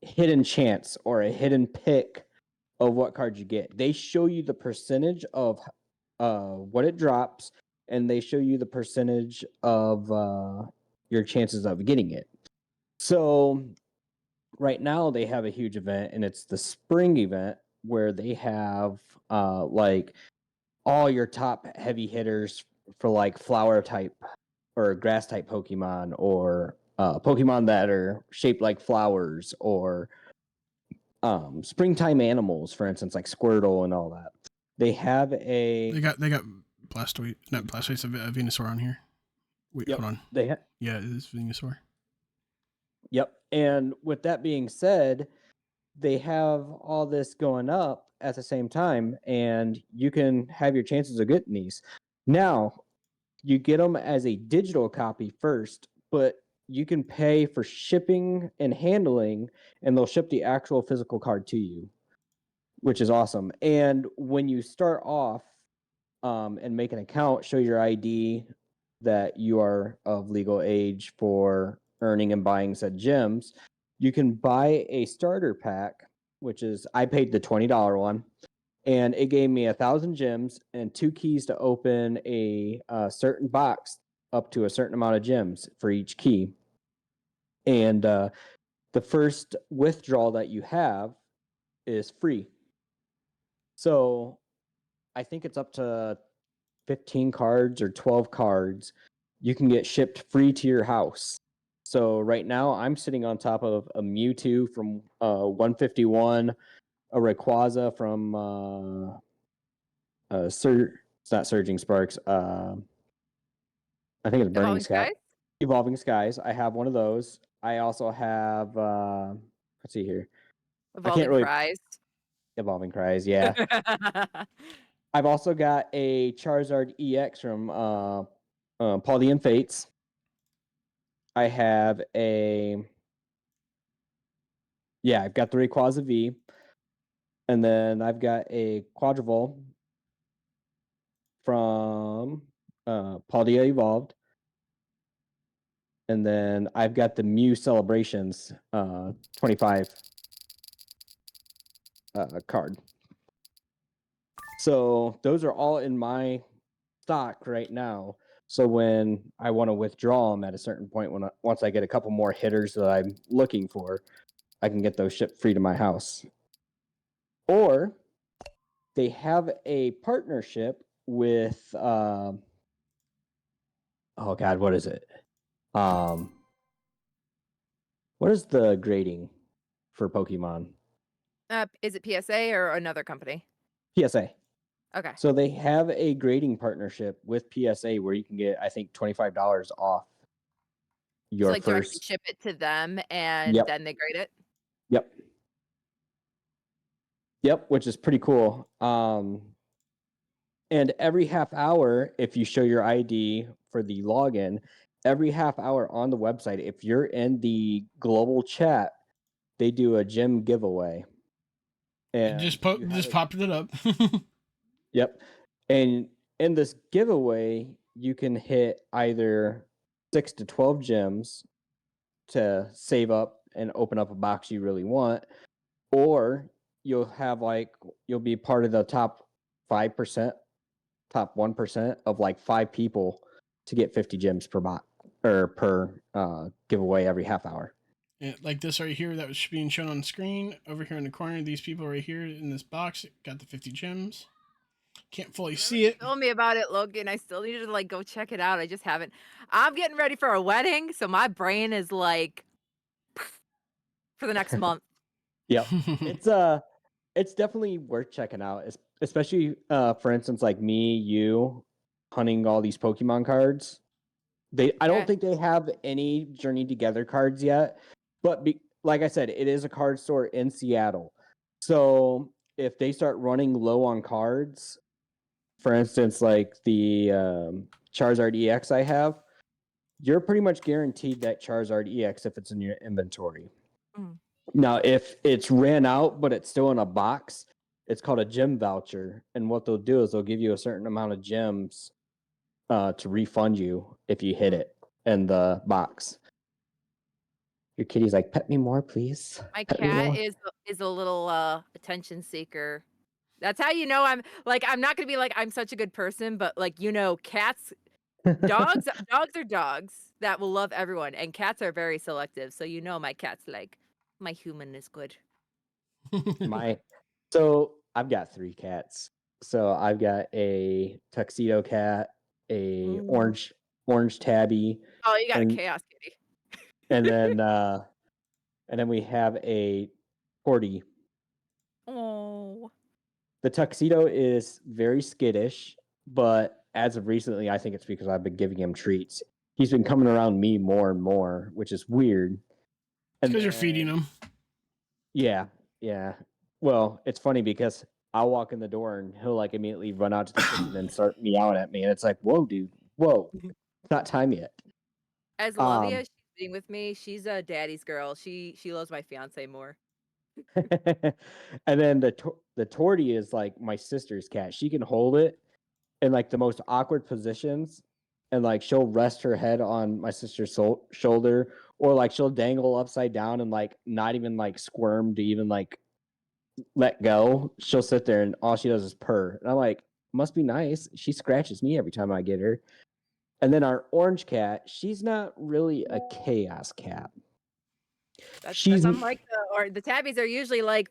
hidden chance or a hidden pick of what card you get. They show you the percentage of what it drops, and they show you the percentage of your chances of getting it. So right now they have a huge event, and it's the spring event, where they have like all your top heavy hitters for like flower type or grass type Pokemon, or Pokemon that are shaped like flowers, or springtime animals, for instance, like Squirtle and all that. They have they got Blastoise, not Blastoise, a Venusaur on here. Wait, hold on. Yeah, it is Venusaur. Yep. And with that being said, they have all this going up at the same time, and you can have your chances of getting these. Now, you get them as a digital copy first, but you can pay for shipping and handling, and they'll ship the actual physical card to you, which is awesome. And when you start off and make an account, show your ID that you are of legal age for earning and buying said gems, you can buy a starter pack, which is, I paid the $20 one, and it gave me 1,000 gems and 2 keys to open a certain box up to a certain amount of gems for each key. And the first withdrawal that you have is free. So I think it's up to 15 cards or 12 cards you can get shipped free to your house. So right now I'm sitting on top of a Mewtwo from 151, a Rayquaza from It's not Surging Sparks. I think it's Burning Evolving Sky. Skies? Evolving Skies. I have one of those. I also have. Let's see here. I can't Evolving really. Cries. Evolving Cries. Yeah. I've also got a Charizard EX from Paldean Fates. I have a. Yeah, I've got the Rayquaza V. And then I've got a Quadrivole from Paldea Evolved. And then I've got the Mew Celebrations 25 card. So those are all in my stock right now. So when I want to withdraw them at a certain point, once I get a couple more hitters that I'm looking for, I can get those shipped free to my house. Or they have a partnership with oh God, what is it? What is the grading for Pokemon? Is it PSA or another company? PSA. Okay. So they have a grading partnership with PSA where you can get, I think, $25 off your So like directly first. ship it to them and Yep. then they grade it? Yep, which is pretty cool. And every half hour, if you show your ID for the login, every half hour on the website, if you're in the global chat, they do a gym giveaway. And Just popped it up. Yep. And in this giveaway, you can hit either 6 to 12 gems to save up and open up a box you really want, or you'll be part of the top 5%, top 1% of like 5 people to get 50 gems per bot or per giveaway every half hour. Yeah, like this right here that was being shown on screen. Over here in the corner, these people right here in this box got the 50 gems. Can't fully see it. Told me about it, Logan. I still need to like go check it out. I just haven't. I'm getting ready for a wedding, so my brain is like for the next month. Yep. It's definitely worth checking out, especially for instance like me, you hunting all these Pokemon cards. I don't think they have any Journey Together cards yet, but like I said, it is a card store in Seattle. So if they start running low on cards, for instance, like the Charizard EX I have, you're pretty much guaranteed that Charizard EX if it's in your inventory. Mm. Now, if it's ran out, but it's still in a box, it's called a gem voucher. And what they'll do is they'll give you a certain amount of gems to refund you if you hit it in the box. Your kitty's like, pet me more, please. My Pet me cat more." is a little attention seeker. That's how you know I'm not gonna be like I'm such a good person, but like cats, dogs are dogs that will love everyone, and cats are very selective. So my cat's like my human is good. So I've got 3 cats. So I've got a tuxedo cat, a Mm. orange tabby, Oh, you got a and chaos kitty. and then we have a Cordy. Oh. The tuxedo is very skittish, but as of recently, I think it's because I've been giving him treats. He's been coming around me more and more, which is weird. Because you're feeding him. Yeah. Well, it's funny because I'll walk in the door and he'll like immediately run out to the kitchen and start meowing at me, and it's like, whoa, dude, whoa, it's not time yet. As lovely as she's being with me, she's a daddy's girl. She loves my fiance more. And then the Tortie is like my sister's cat. She can hold it in like the most awkward positions, and like she'll rest her head on my sister's shoulder, or like she'll dangle upside down and like not even like squirm to even like let go. She'll sit there and all she does is purr. And I'm like, must be nice. She scratches me every time I get her. And then our orange cat, she's not really a chaos cat. That's She's unlike the tabbies are usually like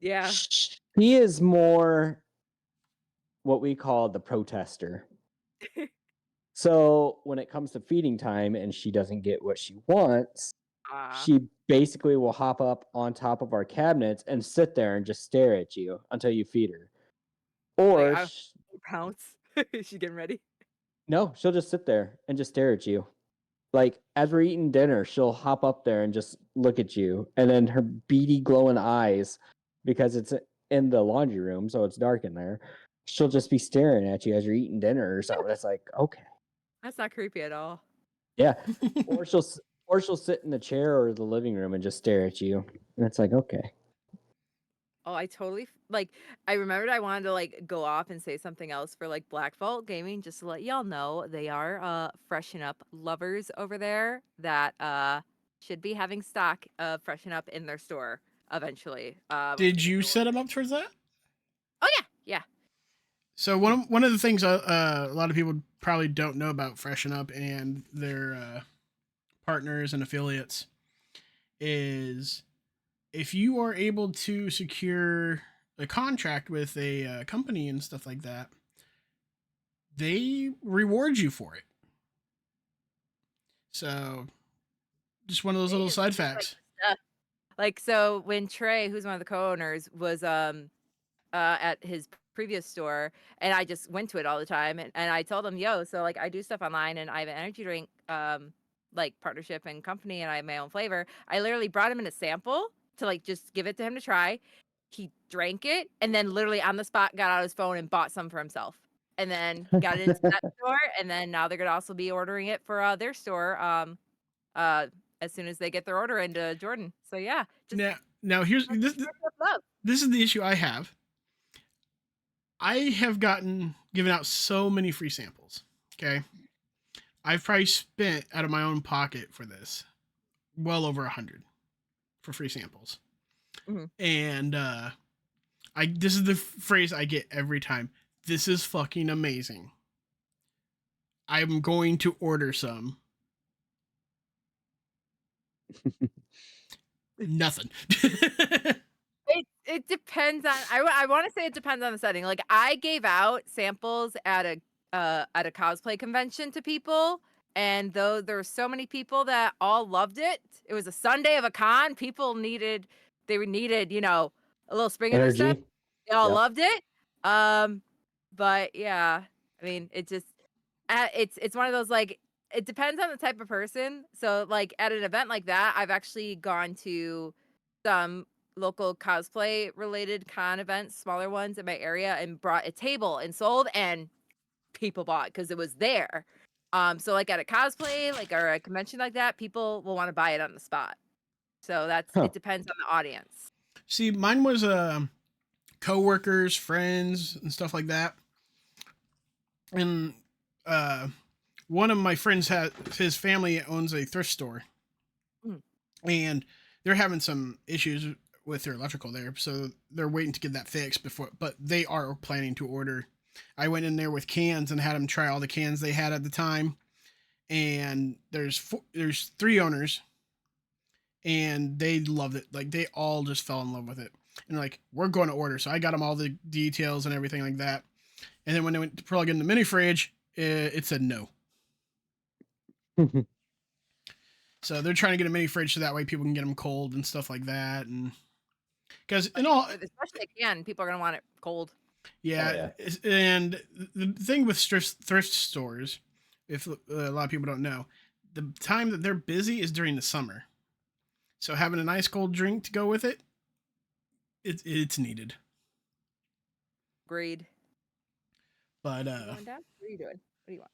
yeah. She is more what we call the protester. So when it comes to feeding time and she doesn't get what she wants, she basically will hop up on top of our cabinets and sit there and just stare at you until you feed her. Or pounce. Is she getting ready? No, she'll just sit there and just stare at you. Like as we're eating dinner, she'll hop up there and just look at you, and then her beady glowing eyes, because it's in the laundry room, so it's dark in there. She'll just be staring at you as you're eating dinner or something. It's like, okay, That's not creepy at all. yeah. Or she'll sit in the chair or the living room and just stare at you, and it's like, okay. Oh, I totally like. I remembered I wanted to like go off and say something else for like Black Vault Gaming, just to let y'all know they are freshen up lovers over there that should be having stock of freshen up in their store eventually. Did you set him up towards that? Oh yeah, yeah. So one of the things a lot of people probably don't know about Freshen Up and their partners and affiliates is if you are able to secure a contract with a company and stuff like that, they reward you for it. So, just one of those They little just side give, like, facts. stuff. Like so when Trey, who's one of the co-owners, was at his previous store, and I just went to it all the time, and I told him, yo, so like I do stuff online and I have an energy drink like partnership and company, and I have my own flavor. I literally brought him in a sample to like just give it to him to try. He drank it and then literally on the spot got out his phone and bought some for himself, and then got it into that store, and then now they're gonna also be ordering it for their store uh as soon as they get their order into Jordan. So yeah, just Now here's love. this is the issue I have. I have given out so many free samples. Okay, I've probably spent out of my own pocket for this well over 100 for free samples. Mhm. And this is the phrase I get every time. This is fucking amazing. I'm going to order some. Nothing. It depends on. I want to say it depends on the setting. Like I gave out samples at a cosplay convention to people, and though there were so many people that all loved it, it was a Sunday of a con. People needed you know, a little spring in their step. Energy. They all Yep. loved it. But yeah, I mean, it just it's one of those like it depends on the type of person. So like at an event like that, I've actually gone to some local cosplay related con events, smaller ones in my area, and brought a table and sold, and people bought because it was there. So like at a cosplay, like or a convention like that, people will want to buy it on the spot. So it depends on the audience. See, mine was coworkers, friends, and stuff like that. And one of my friends his family owns a thrift store, and they're having some issues with their electrical there, so they're waiting to get that fixed but they are planning to order. I went in there with cans and had them try all the cans they had at the time, and there's 3 owners, and they loved it. Like they all just fell in love with it, and like, we're going to order. So I got them all the details and everything like that, and then when they went to plug in the mini fridge, it said no. So they're trying to get a mini fridge so that way people can get them cold and stuff like that. And because especially again, people are gonna want it cold. Yeah, oh, yeah. And the thing with thrift stores, if a lot of people don't know, the time that they're busy is during the summer. So having a nice cold drink to go with it, it's needed. Agreed. But what are you doing? What do you want?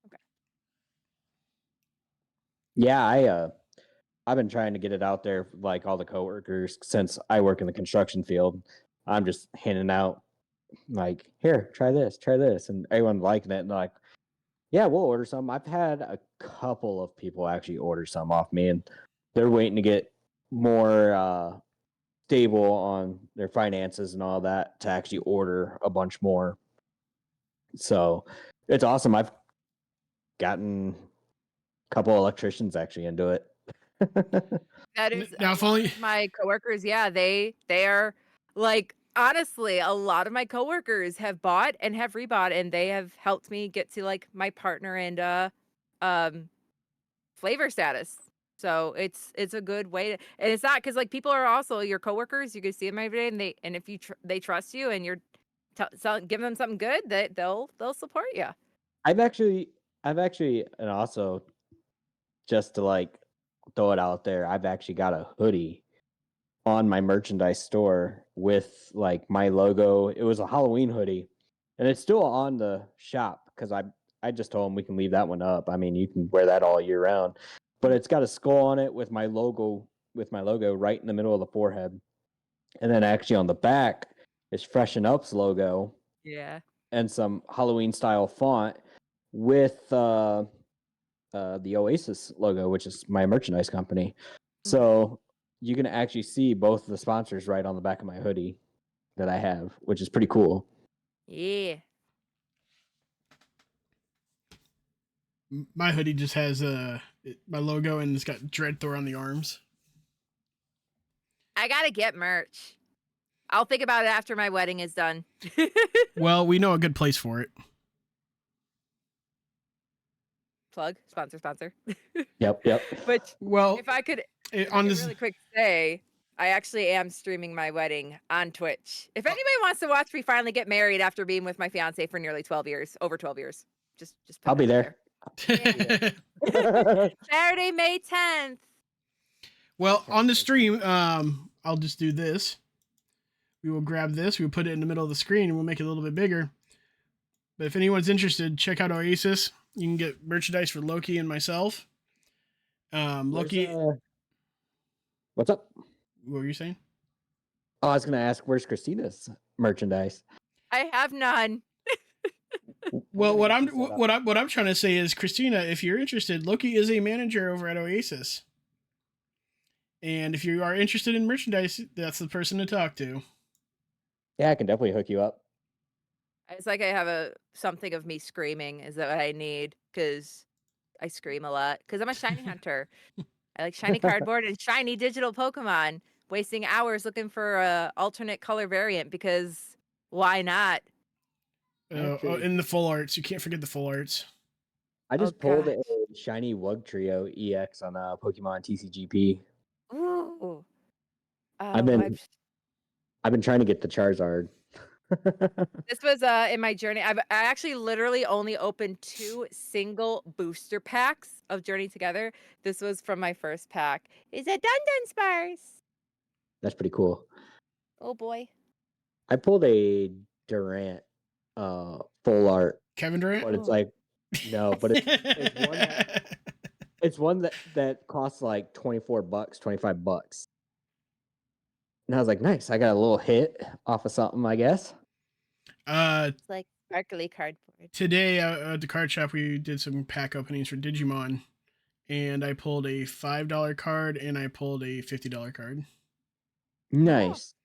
Okay. Yeah, I've been trying to get it out there for, like, all the coworkers, since I work in the construction field. I'm just handing out, like, here, try this, and everyone liking it, and they're like, yeah, we'll order some. I've had a couple of people actually order some off me, and they're waiting to get more stable on their finances and all that to actually order a bunch more. So it's awesome. I've gotten a couple electricians actually into it. That is now, if only my coworkers. Yeah, they are like, honestly, a lot of my coworkers have bought and have rebought, and they have helped me get to like my partner and flavor status. So it's a good way to, and it's not because like people are also your coworkers. You can see them every day, and if they trust you, and you're give them something good, that they'll support you. I've actually, and also just to like throw it out there, I've actually got a hoodie on my merchandise store with like my logo. It was a Halloween hoodie, and it's still on the shop because I just told them we can leave that one up. I mean, you can wear that all year round, but it's got a skull on it with my logo right in the middle of the forehead, and then actually on the back is Freshen-up's logo Yeah. and some Halloween style font with the Oasis logo, which is my merchandise company. So you can actually see both of the sponsors right on the back of my hoodie that I have, which is pretty cool. Yeah. My hoodie just has my logo and it's got Dread Thor on the arms. I gotta get merch. I'll think about it after my wedding is done. Well, we know a good place for it. Plug, sponsor. Yep. Which, well, if I could, on this really quick say, I actually am streaming my wedding on Twitch. If anybody wants to watch me finally get married after being with my fiance for nearly 12 years, over 12 years, just put I'll be that there. Yeah. Saturday, May 10th. Well, on the stream, I'll just do this. We will grab this, we'll put it in the middle of the screen, and we'll make it a little bit bigger. But if anyone's interested, check out Oasis. You can get merchandise for Loki and myself. Loki. What's up? What were you saying? Oh, I was gonna ask, where's Christina's merchandise? I have none. Well, what I'm trying to say is, Christina, if you're interested, Loki is a manager over at Oasis. And if you are interested in merchandise, that's the person to talk to. Yeah, I can definitely hook you up. It's like I have something of me screaming. Is that what I need? Because I scream a lot. Because I'm a shiny hunter. I like shiny cardboard and shiny digital Pokemon. Wasting hours looking for a alternate color variant because why not? In the full arts, you can't forget the full arts. I just pulled a shiny Wugtrio EX on Pokemon TCGP. Ooh. I've been trying to get the Charizard. This was in my journey. I actually literally only opened 2 single booster packs of Journey Together. This was from my first pack. It's a Dunsparce. That's pretty cool. Oh boy. I pulled a Durant full art. Kevin Durant? But it's like no, but it's one that costs like $24, $25. And I was like, nice. I got a little hit off of something, I guess. It's like sparkly cardboard. Today at the card shop, we did some pack openings for Digimon, and I pulled a $5 card and I pulled a $50 card. Nice.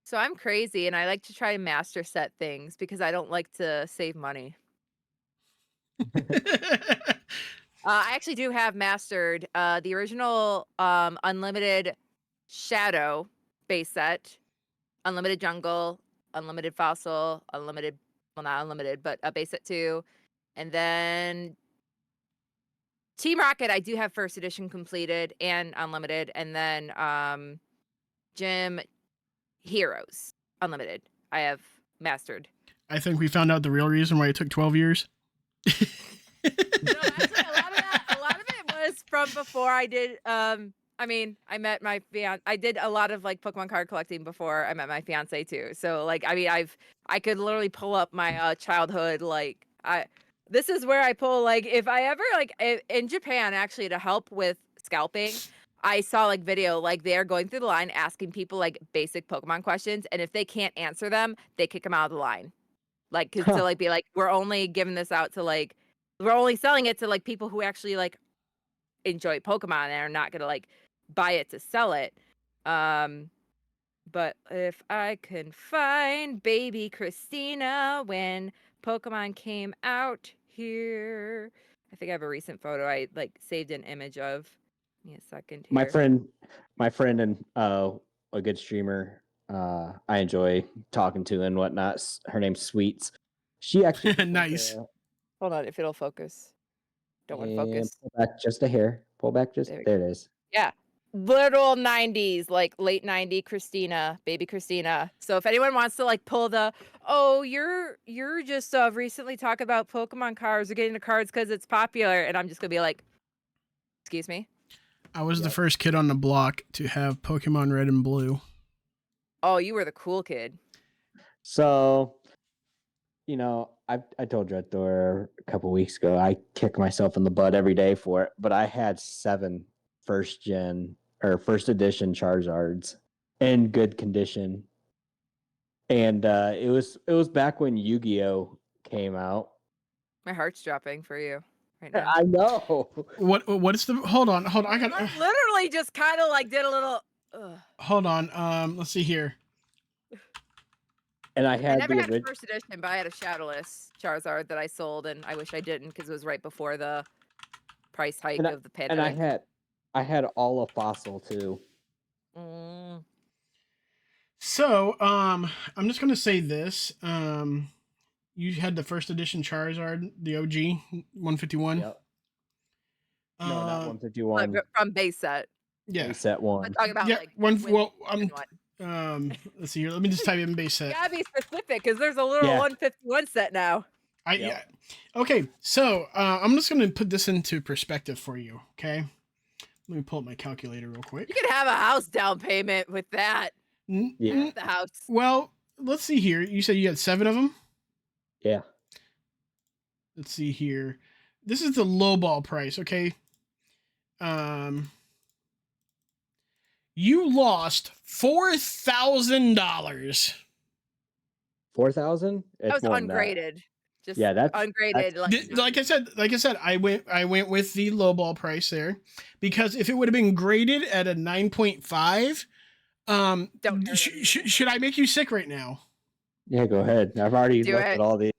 So I'm crazy, and I like to try and master set things because I don't like to save money. I actually do have mastered the original Unlimited Shadow base set, Unlimited Jungle, Unlimited Fossil, Unlimited, well, not Unlimited, but a base set 2. And then Team Rocket, I do have first edition completed and Unlimited. And then Gym Heroes Unlimited, I have mastered. I think we found out the real reason why it took 12 years. No, actually, a lot of it was from before I did. I mean, I met my fiance. I did a lot of like Pokemon card collecting before I met my fiance too. So like, I mean, I could literally pull up my childhood. Like, this is where I pull, like, if I ever like in Japan actually to help with scalping. I saw like video, like they're going through the line asking people like basic Pokemon questions, and if they can't answer them, they kick them out of the line. Like, cause to like be like, we're only giving this out to like, we're only selling it to like people who actually like enjoy Pokemon and are not gonna like buy it to sell it. But if I can find baby Christina when Pokemon came out here, I think I have a recent photo I like saved an image of. Give me a second here. My friend and a good streamer I enjoy talking to and whatnot. Her name's Sweets. She actually nice. Hold on, if it'll focus. Don't want to focus. Pull back just a hair. Pull back just there it is. Yeah. literal 90s, like late 90 Christina, baby Christina. So if anyone wants to like pull the, oh, you're just recently talking about Pokemon cards or getting the cards because it's popular, and I'm just gonna be like, excuse me. I was the Yep. first kid on the block to have Pokemon Red and Blue. Oh, you were the cool kid. So, I told you at door a couple weeks ago, I kick myself in the butt every day for it, but I had 7 first gen or first edition Charizards in good condition. And it was back when Yu-Gi-Oh came out. My heart's dropping for you right now. I know. What is the hold on, I got I literally just kind of like did a little. hold on. Let's see here. And I I had never the had a first edition, but I had a Shadowless Charizard that I sold, and I wish I didn't because it was right before the price hike of the and pandemic. I had all of Fossil too. Mm. So, I'm just gonna say this. You had the first edition Charizard, the OG 151. Yep. No, not Uh, 151. From base set. yeah. Base set I'm 1. talking about Yeah, like one. when Well, one. let's see here. Let me just type in base set. You gotta be specific because there's a little Yeah. 151 set now. Yep. Yeah. Okay, so I'm just gonna put this into perspective for you. Okay, let me pull up my calculator real quick. You can have a house down payment with that. Yeah. The house. Well, let's see here. You said you had 7 of them. Yeah. Let's see here. This is the lowball price. Okay. You lost $4,000. 4,000? That was ungraded. Just Yeah, that's ungraded. Like I said, I went with the lowball price there because if it would have been graded at a 9.5, should I make you sick right now? Yeah, go ahead. I've already Do looked it. at all these.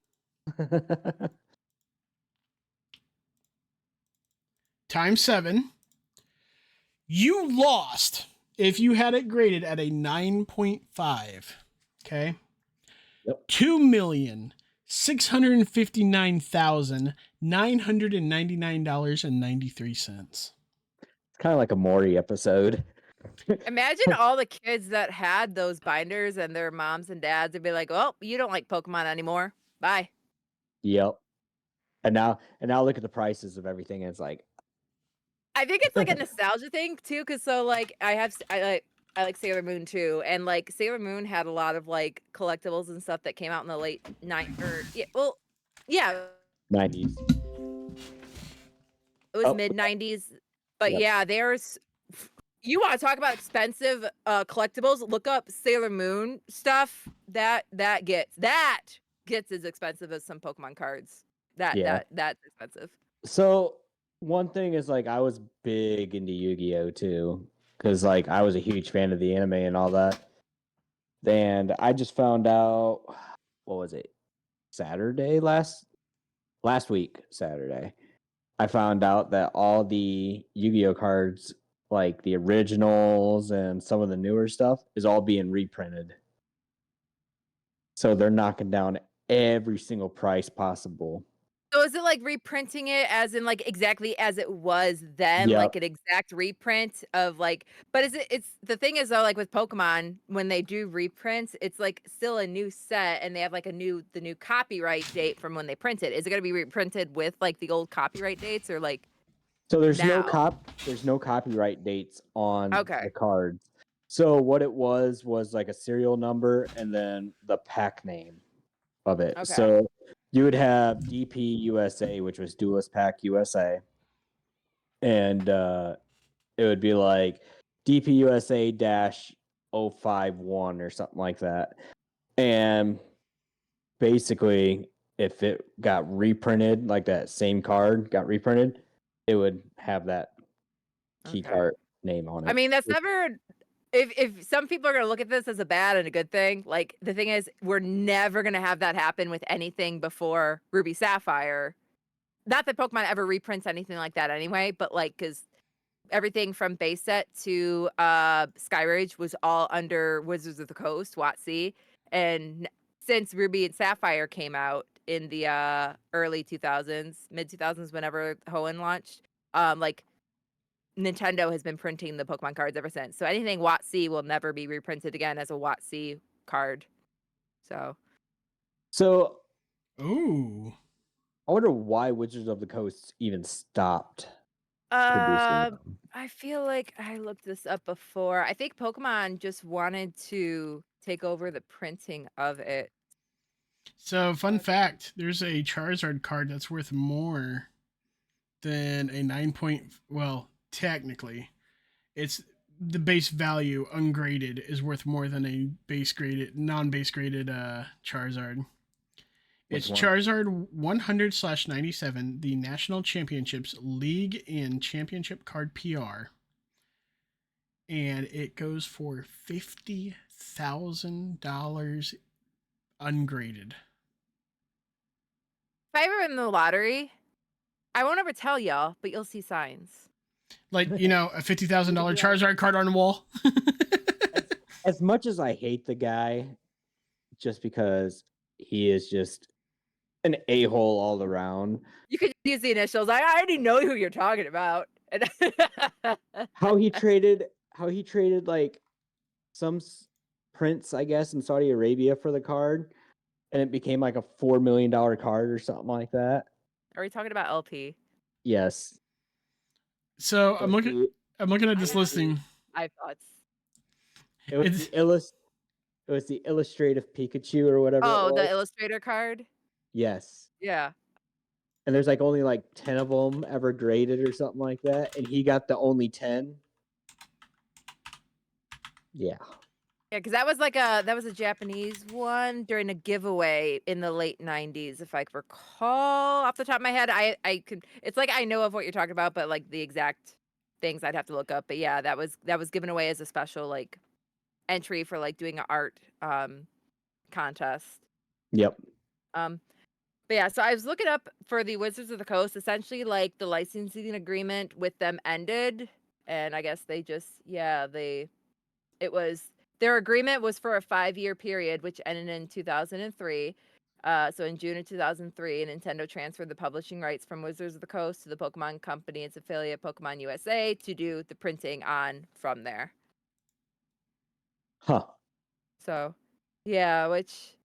Times 7. You lost if you had it graded at a 9.5. Okay. Yep. $2,659,999.93. It's kind of like a Maury episode. Imagine all the kids that had those binders and their moms and dads would be like, "Oh, you don't like Pokemon anymore. Bye." Yep. And now look at the prices of everything, and it's like, I think it's like a nostalgia thing too, because so like I like Sailor Moon too, and like Sailor Moon had a lot of like collectibles and stuff that came out in the late 90s. it was Oh. mid 90s, but Yep. yeah, you want to talk about expensive collectibles? Look up Sailor Moon stuff. That gets as expensive as some Pokemon cards. That's expensive. So one thing is like I was big into Yu-Gi-Oh too, because like I was a huge fan of the anime and all that. And I just found out, what was it? last week, Saturday. I found out that all the Yu-Gi-Oh cards, like the originals and some of the newer stuff, is all being reprinted. So they're knocking down every single price possible. So is it like reprinting it as in like exactly as it was then, Yep. like an exact reprint of like, but it's the thing is though, like with Pokemon, when they do reprints, it's like still a new set and they have like the new copyright date from when they print it. Is it gonna be reprinted with like the old copyright dates or like So there's now? no copyright dates on Okay. the cards. So what it was like a serial number and then the pack name of it. Okay. So you would have DP USA, which was Duelist Pack USA, and it would be like DP USA -051 or something like that. And basically, if it got reprinted, like that same card got reprinted, it would have that key Okay. card name on it. I mean, that's never. If some people are gonna look at this as a bad and a good thing, like the thing is, we're never gonna have that happen with anything before Ruby Sapphire. Not that Pokemon ever reprints anything like that anyway, but like because everything from base set to Sky Rage was all under Wizards of the Coast, WotC, and since Ruby and Sapphire came out in the early 2000s, mid 2000s, whenever Hoenn launched, like Nintendo has been printing the Pokemon cards ever since. So anything WotC will never be reprinted again as a WotC card. So Ooh. I wonder why Wizards of the Coast even stopped producing them. I feel like I looked this up before. I think Pokemon just wanted to take over the printing of it. So, fun fact, there's a Charizard card that's worth more than a 9 point. Well, technically, it's the base value ungraded is worth more than a base graded, non-base graded Charizard. Which It's one? Charizard 100/97, the National Championships League and Championship Card PR. And it goes for $50,000 ungraded. If I ever win the lottery, I won't ever tell y'all, but you'll see signs. Like, a $50,000 Charizard card on the wall. As much as I hate the guy, just because he is just an a-hole all around. You could use the initials. I already know who you're talking about. How he traded like some prince, I guess, in Saudi Arabia for the card, and it became like a $4 million card or something like that. Are we talking about LP? Yes. So I'm looking at this listing. I thought. It was the illustrative Pikachu or whatever. Oh, the illustrator card? Yes. Yeah. And there's like only like 10 of them ever graded or something like that, and he got the only 10. Yeah. Yeah, because that was a Japanese one during a giveaway in the late 90s, if I recall off the top of my head. I could, it's like I know of what you're talking about, but like the exact things I'd have to look up. But yeah, that was given away as a special like entry for like doing an art contest. Yep. But yeah, so I was looking up for the Wizards of the Coast. Essentially, like the licensing agreement with them ended, and I guess they just their agreement was for a 5-year period, which ended in 2003. So in June of 2003, Nintendo transferred the publishing rights from Wizards of the Coast to the Pokemon Company, its affiliate Pokemon USA, to do the printing on from there. Huh. So, yeah, which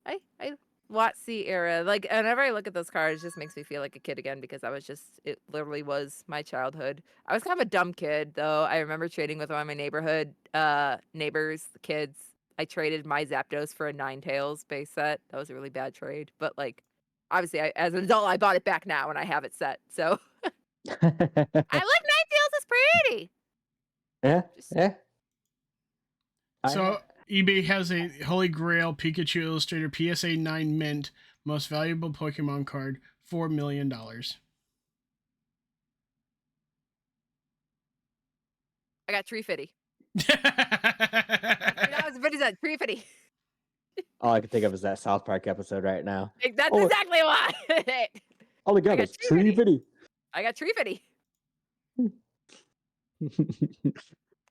I WotC era. Like whenever I look at those cards, it just makes me feel like a kid again because it literally was my childhood. I was kind of a dumb kid though. I remember trading with one of my neighborhood neighbors, the kids. I traded my Zapdos for a Ninetales base set. That was a really bad trade, but like obviously as an adult I bought it back now and I have it set. So I like Ninetales is pretty. Yeah. Yeah. So eBay has a Holy Grail Pikachu Illustrator PSA 9 Mint Most Valuable Pokemon card, $4 million. I got tree fitty. That was what is that? Tree fitty. All I can think of is that South Park episode right now. That's exactly why. All I got is tree fitty. I got tree fitty.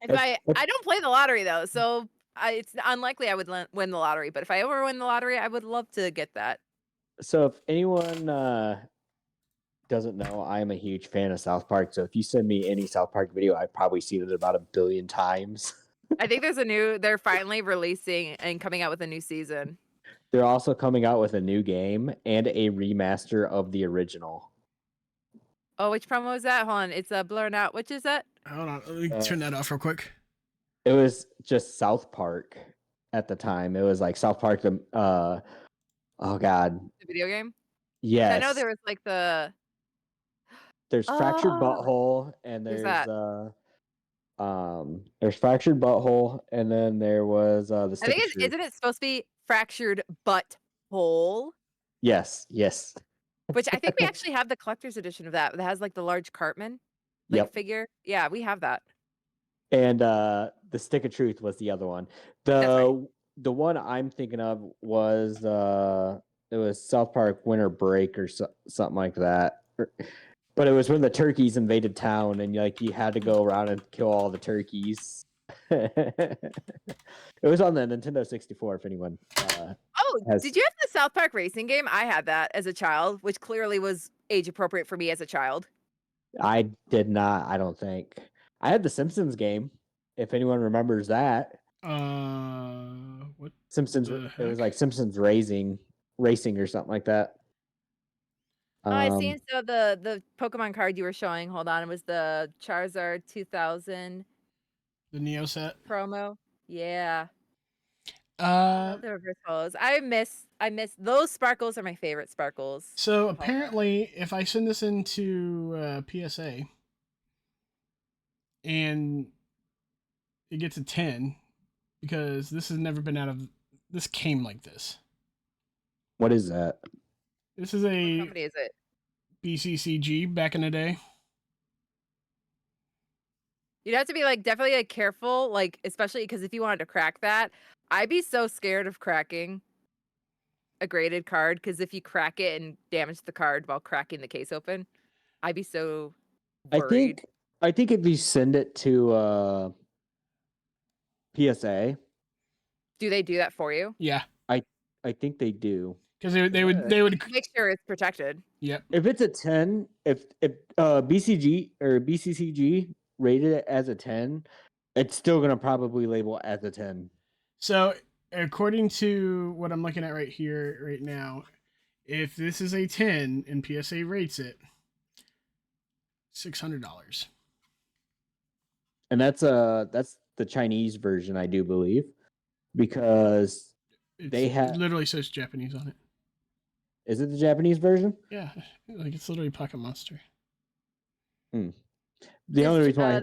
I don't play the lottery though, so it's unlikely I would win the lottery. But if I ever win the lottery, I would love to get that. So if anyone doesn't know, I'm a huge fan of South Park. So if you send me any South Park video, I've probably seen it about 1 billion times. I think they're finally releasing and coming out with a new season. They're also coming out with a new game and a remaster of the original. Oh, which promo is that? Hold on, it's blurring out. Which is that? Hold on, let me turn that off real quick. It was just South Park at the time. It was like South Park. Oh God. The video game. Yes. I know there was like There's Fractured Butthole, and there's Fractured Butthole, and then there was the. I think isn't it supposed to be Fractured Butthole? Yes. Which I think we actually have the collector's edition of that has like the large Cartman figure. Yeah, we have that. And the Stick of Truth was the other one. The one I'm thinking of was it was South Park Winter Break or something like that. But it was when the turkeys invaded town and you had to go around and kill all the turkeys. It was on the Nintendo 64 if anyone did you have the South Park racing game? I had that as a child, which clearly was age appropriate for me as a child. I did not. I don't think I had the Simpsons game. If anyone remembers that, What Simpsons. the It was heck? like Simpsons racing or something like that. Oh, I Um, seen so the Pokemon card you were showing. Hold on, it was the Charizard 2000 The Neo set. promo. Yeah, I Uh, love the reverse hollows. I miss those sparkles are my favorite sparkles. so of all time. apparently, if I send this into PSA and it gets a 10, because this has never been out of. This came like this. what is that? This is What a company is it? BCCG back in the day. You'd have to be like definitely like careful, like especially because if you wanted to crack that, I'd be so scared of cracking a graded card because if you crack it and damage the card while cracking the case open, I'd be so I worried. think. I think if you send it to PSA, Do they do that for you? Yeah, I I think they do. because they would. Make sure it's protected. Yep. If it's a 10, if BCG or BCCG rated it as a 10, it's still gonna probably label as a 10. So according to what I'm looking at right here, right now, if this is a 10 and PSA rates it, $600. And that's the Chinese version, I do believe, because they It have. literally says Japanese on it. Is it the Japanese version? Yeah, like it's literally Pocket Monster. The Does, only Ch- reason why,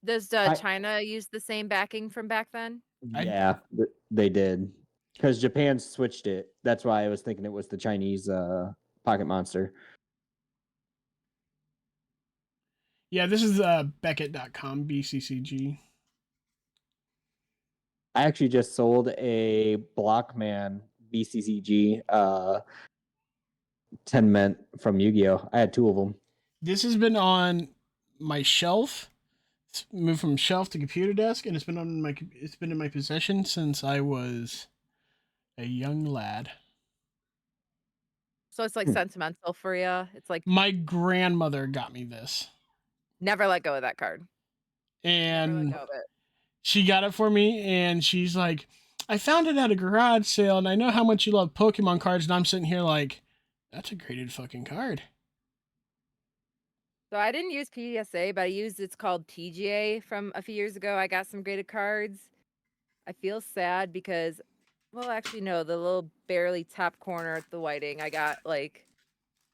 does I, China use the same backing from back then? I yeah, they did, because Japan switched it. That's why I was thinking it was the Chinese Pocket Monster. Yeah, this is Beckett.com BCCG. I actually just sold a Blockman BCCG 10 mint from Yu-Gi-Oh. I had two of them. This has been on my shelf. It's moved from shelf to computer desk, and it's been in my possession since I was a young lad. So it's like Hmm. sentimental for you. It's like My grandmother got me this, never let go of that card. Never let and go of it. she got it for me, and she's like, I found it at a garage sale, and I know how much you love Pokemon cards, and I'm sitting here like, that's a graded fucking card. So I didn't use PSA, but I used it's called TGA from a few years ago. I got some graded cards. I feel sad because, well, actually no, the little barely top corner at the whiting, I got like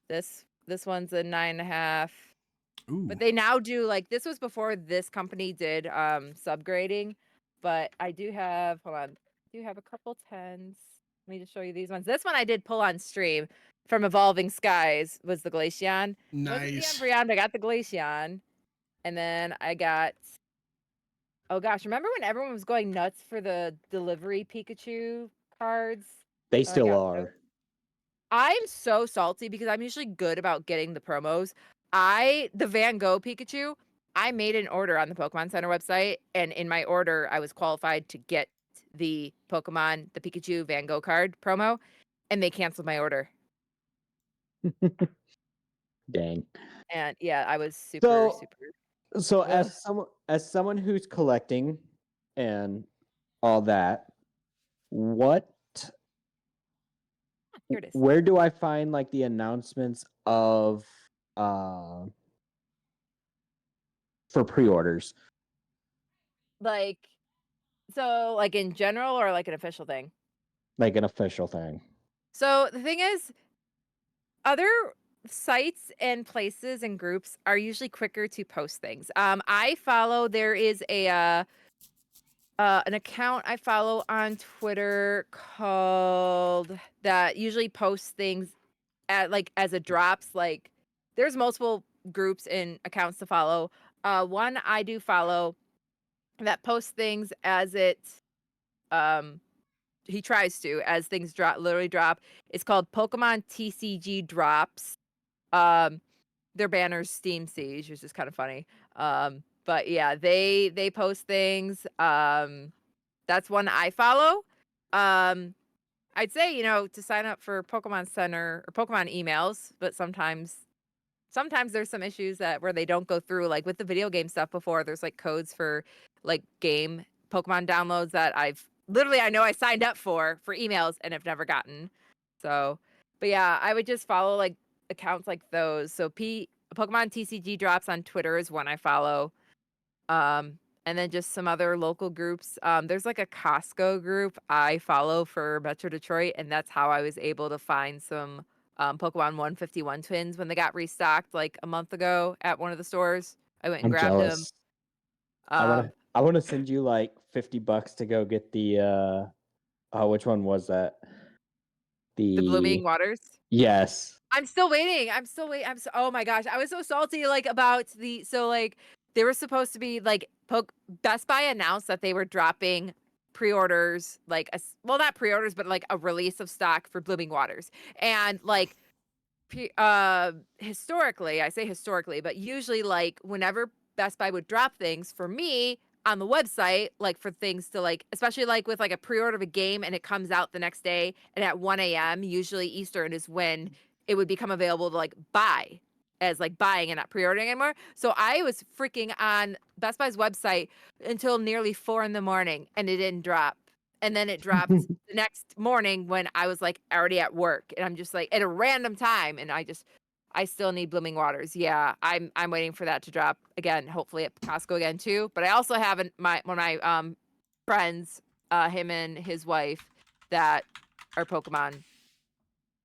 this. This one's a 9.5. Ooh, But they now do like this was before this company did subgrading. But I do have hold on, I do have a couple 10s. Let me just show you these ones. This one I did pull on stream from Evolving Skies was the Glaceon. Wasn't the nice. Umbreon, but I got the Glaceon. And then I got oh gosh, remember when everyone was going nuts for the delivery Pikachu cards? They Oh, I still got are. I'm so salty because I'm usually good about getting the promos. The Van Gogh Pikachu, I made an order on the Pokemon Center website, and in my order, I was qualified to get the Pikachu Van Gogh card promo, and they canceled my order. Dang. And yeah, I was super, So super. so Ugh. as someone who's collecting and all that, what Here it is. where do I find like the announcements of uh for pre-orders? Like, so, like in general or like an official thing? Like an official thing. So the thing is, other sites and places and groups are usually quicker to post things. I follow there is an account I follow on Twitter called that usually posts things at like as a drops. Like there's multiple groups and accounts to follow. One I do follow that posts things as it um he tries to as things literally drop. It's called Pokemon TCG Drops. Um, their banner's Steam Siege, which is kind of funny. But yeah, they post things. That's one I follow. I'd say to sign up for Pokemon Center or Pokemon emails, but sometimes sometimes there's some issues that where they don't go through, like with the video game stuff before. There's like codes for like game Pokemon downloads that I know I signed up for emails and have never gotten. So, but yeah, I would just follow like accounts like those. So Pokemon TCG drops on Twitter is one I follow. And then just some other local groups. There's like a Costco group I follow for Metro Detroit, and that's how I was able to find some Pokemon 151 twins when they got restocked like a month ago at one of the stores. I went and I'm grabbed them. jealous. I wanna send you like $50 to go get the which one was that? The Blooming Waters. Yes. I'm still waiting. Oh my gosh. I was so salty like about they were supposed to be like Best Buy announced that they were dropping pre-orders, like not pre-orders, but like a release of stock for Blooming Waters. And like historically, I say historically, but usually like whenever Best Buy would drop things for me on the website, like for things to like, especially like with like a pre-order of a game and it comes out the next day and at 1 a.m., usually Eastern is when it would become available to like buy as like buying and not pre-ordering anymore. So I was freaking on Best Buy's website until nearly 4 in the morning and it didn't drop. And then it dropped the next morning when I was like already at work and I'm just like at a random time and I still need Blooming Waters. Yeah, I'm waiting for that to drop again, hopefully at Costco again too. But I also have one of my friends, him and his wife that are Pokemon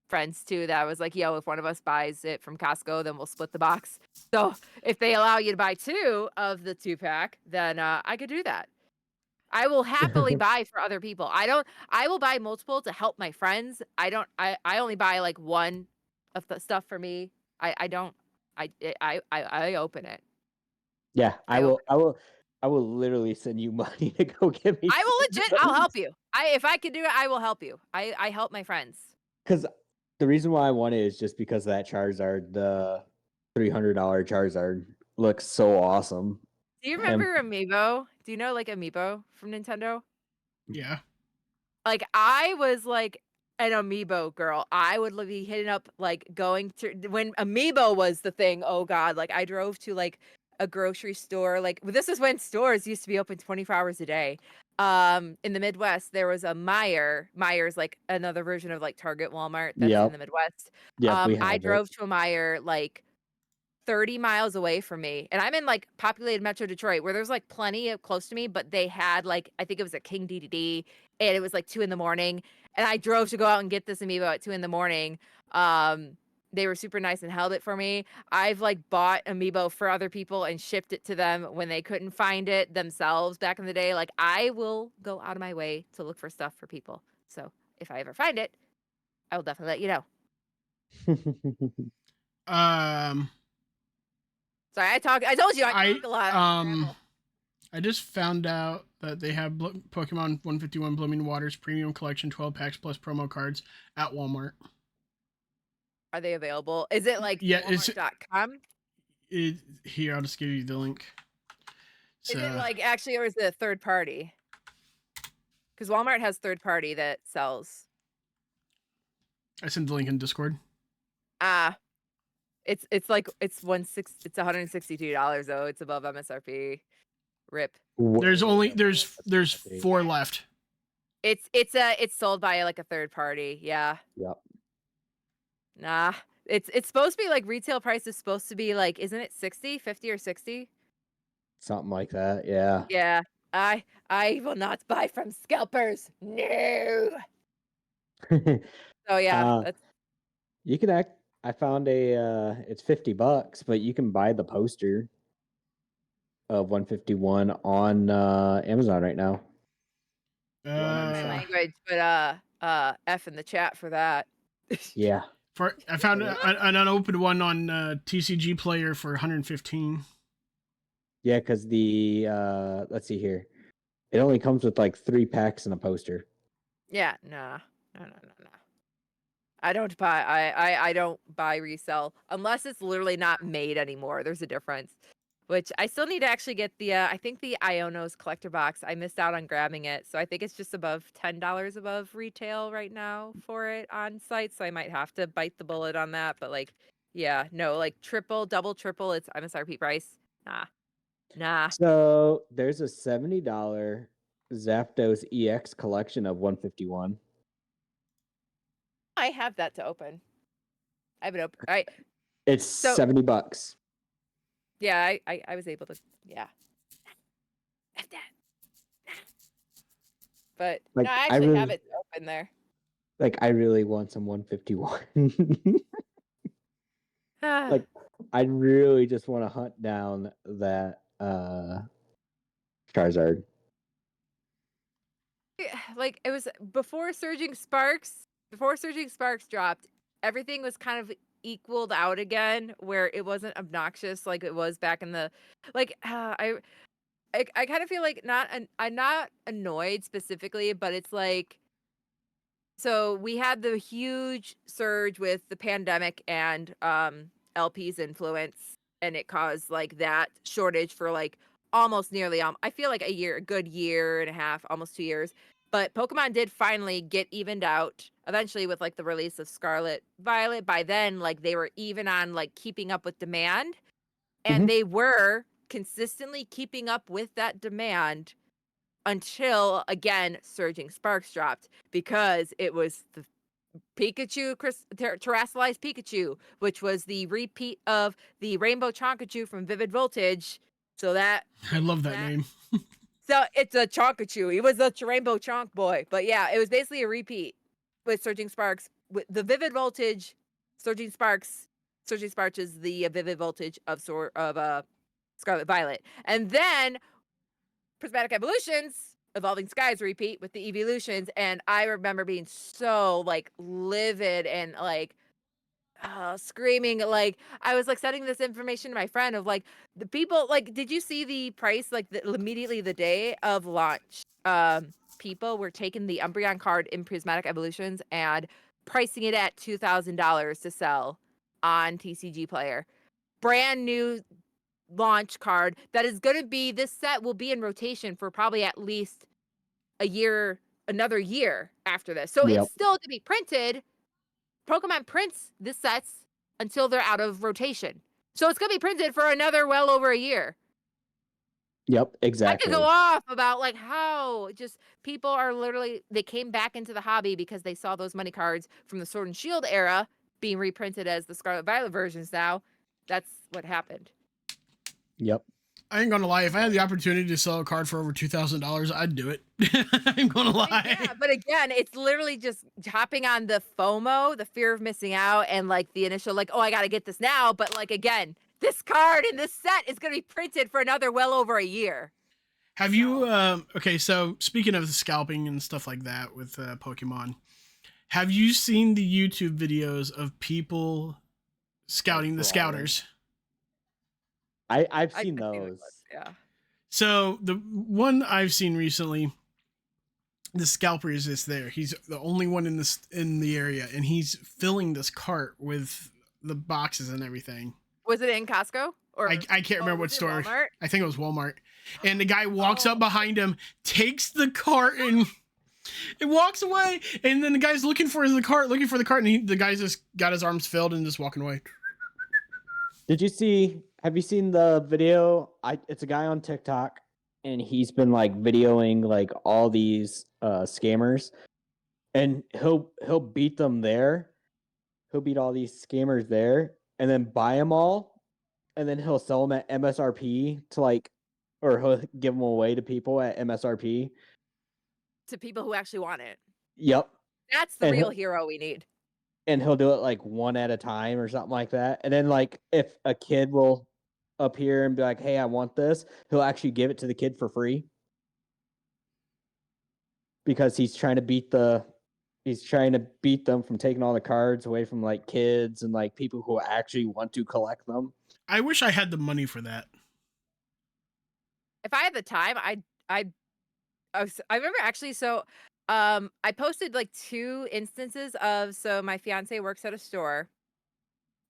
friends too, that I was like, yo, if one of us buys it from Costco, then we'll split the box. So if they allow you to buy 2 of the 2-pack, then I could do that. I will happily buy for other people. I will buy multiple to help my friends. I only buy like one of the stuff for me. I don't I open it. Yeah, I open I will literally send you money to go get me. I will legit I'll help you. If I can do it, I will help you. I help my friends. Because the reason why I want it is just because that Charizard, the $300 Charizard, looks so awesome. Do you remember Amiibo? Do you know like Amiibo from Nintendo? Yeah. Like I was like an Amiibo girl. I would be hitting up like going to when Amiibo was the thing. Oh God, like I drove to like a grocery store. Like this is when stores used to be open 24 hours a day. In the Midwest, there was a Meijer's like another version of like Target, Walmart that's in the Midwest. Yep, we I have drove it. to a Meijer like 30 miles away from me. And I'm in like populated Metro Detroit where there's like plenty of close to me, but they had like, I think it was a King DDD and it was like 2 a.m. And I drove to go out and get this Amiibo at 2 a.m. They were super nice and held it for me. I've like bought Amiibo for other people and shipped it to them when they couldn't find it themselves back in the day. Like I will go out of my way to look for stuff for people. So if I ever find it, I will definitely let you know. Sorry, I told you I talk a lot. I just found out that they have Pokemon 151 Blooming Waters Premium Collection 12 packs plus promo cards at Walmart. Are they available? Is it like Walmart.com? Here, I'll just give you the link. Is it like actually, or is it a third party? Because Walmart has third party that sells. I sent the link in Discord. It's like it's $162 though. It's above MSRP. Rip. There's 4 left. It's sold by like a third party. Yeah. Yep. Nah. It's supposed to be like retail price is supposed to be like, isn't it 60, 50 or 60? Something like that. Yeah. Yeah. I will not buy from scalpers. No. So yeah, that's you can I found it's $50, but you can buy the poster of 151 on Amazon right now. my language, but F in the chat for that. Yeah. I found an unopened one on TCG Player for 115. Yeah, because the let's see here, it only comes with like 3 packs and a poster. Yeah, no. I don't buy resell unless it's literally not made anymore. There's a difference. Which I still need to actually get the I think the Ionos collector box. I missed out on grabbing it. So I think it's just above $10 above retail right now for it on site. So I might have to bite the bullet on that. But like Yeah, no, like triple, double, triple. It's MSRP price. Nah. So there's a $70 Zapdos EX collection of 151. I have that to open. I have it open. All right. It's So $70. yeah, I was able to. Yeah. F that. But no, Like I I actually have really it open there. I really want some 151. Ah, Like I really just want to hunt down that Charizard. like it was before Surging Sparks. Before Surging Sparks dropped, everything was kind of equaled out again, where it wasn't obnoxious like it was back in the, like I kind of feel like I'm not annoyed specifically, but it's like, so we had the huge surge with the pandemic and LP's influence, and it caused like that shortage for like almost nearly I feel like a good year and a half, almost 2 years. But Pokemon did finally get evened out eventually with like the release of Scarlet Violet. By then, like they were even on like keeping up with demand, and Mhm. they were consistently keeping up with that demand until again Surging Sparks dropped, because it was the Pikachu terrestrialized Pikachu, which was the repeat of the Rainbow Chonkachu from Vivid Voltage. So that I makes love that that. name. So it's a Chonkachu. He was a Rainbow Chonk boy. But yeah, it was basically a repeat with Surging Sparks. With the Vivid Voltage, Surging Sparks. Surging Sparks is the Vivid Voltage of Scarlet Violet. And then Prismatic Evolutions, Evolving Skies repeat with the evolutions, and I remember being so like livid and like screaming, like I was like sending this information to my friend of like the people, like, did you see the price like immediately the day of launch? People were taking the Umbreon card in Prismatic Evolutions and pricing it at $2,000 to sell on TCG Player. Brand new launch card that is going to be, this set will be in rotation for probably at least a year, another year after this. So Yep. it's still to be printed. Pokemon prints the sets until they're out of rotation. So it's going to be printed for another well over a year. Yep, I could go exactly. off about like how just people are literally, they came back into the hobby because they saw those money cards from the Sword and Shield era being reprinted as the Scarlet Violet versions now. That's what happened. Yep. I ain't gonna lie. If I had the opportunity to sell a card for over $2,000, I'd do it. I'm gonna lie. Yeah, but again, it's literally just hopping on the FOMO, the fear of missing out, and like the initial, like, oh, I got to get this now. But like, again, this card in this set is going to be printed for another well over a year. Have you? Okay, so speaking of scalping and stuff like that with Pokemon, have you seen the YouTube videos of people scouting the brawling. scouters? I've seen I've seen the those. clips, yeah. So the one I've seen recently, the scalper is just there. He's the only one in the area, and he's filling this cart with the boxes and everything. Was it in Costco or I can't remember what was it store. Walmart? I think it was Walmart. And the guy walks Oh. up behind him, takes the cart, and it walks away. And then the guy's looking for the cart, and the guy's just got his arms filled and just walking away. Have you seen the video? It's a guy on TikTok, and he's been like videoing like all these scammers, and he'll beat them there. He'll beat all these scammers there, and then buy them all, and then he'll sell them at MSRP to like, or he'll give them away to people at MSRP. To people who actually want it. Yep. That's the And real hero we need. he'll do it like one at a time or something like that. And then like if a kid will appear and be like, "Hey, I want this," he'll actually give it to the kid for free because he's trying to beat them from taking all the cards away from like kids and like people who actually want to collect them. I wish I had the money for that. If I had the time, I remember actually, so I posted like 2 instances of, so my fiance works at a store,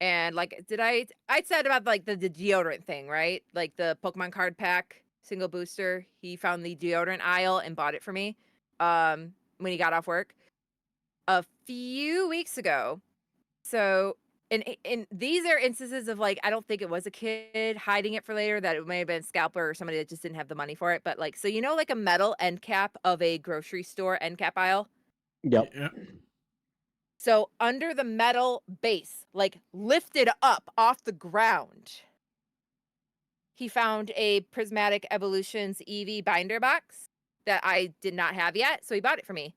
and like I said about like the deodorant thing, right? Like the Pokemon card pack single booster. He found the deodorant aisle and bought it for me when he got off work a few weeks ago. So and these are instances of like, I don't think it was a kid hiding it for later, that it may have been a scalper or somebody that just didn't have the money for it. But like, so like a metal end cap of a grocery store end cap aisle. Yep. Yeah. So under the metal base, like lifted up off the ground, he found a Prismatic Evolutions EV binder box that I did not have yet. So he bought it for me.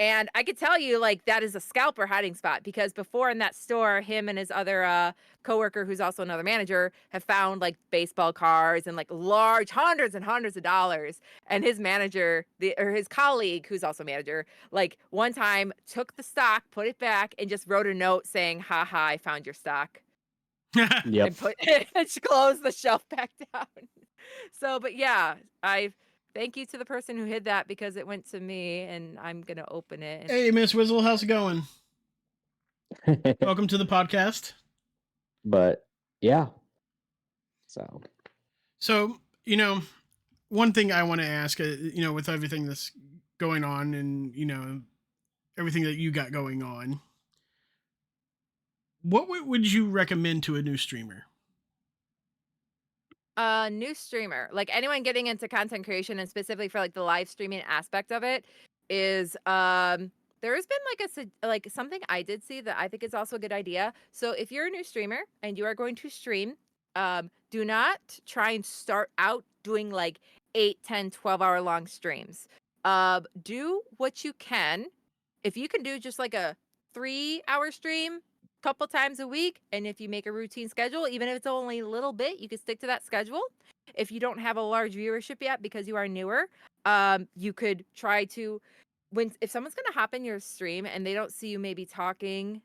And I could tell you, like, that is a scalper hiding spot, because before in that store, him and his other coworker, who's also another manager, have found like baseball cards and like large hundreds and hundreds of dollars. And his manager, or his colleague, who's also a manager, like one time took the stock, put it back, and just wrote a note saying, "Ha ha, I found your stock," Yep. and put and closed the shelf back down. So, but yeah, thank you to the person who hid that, because it went to me, and I'm gonna open it. And Hey, Miss Wizzle, how's it going? Welcome to the podcast. But yeah. So, one thing I want to ask, with everything that's going on and, everything that you got going on, what would you recommend to a new streamer? new streamer, like anyone getting into content creation, and specifically for like the live streaming aspect of it, is there has been like something I did see that I think is also a good idea. So if you're a new streamer and you are going to stream, do not try and start out doing like 8, 10, 12-hour long streams. Do what you can. If you can do just like a 3-hour stream couple times a week, and if you make a routine schedule, even if it's only a little bit, you can stick to that schedule. If you don't have a large viewership yet because you are newer, you could try to, if someone's going to hop in your stream and they don't see you maybe talking,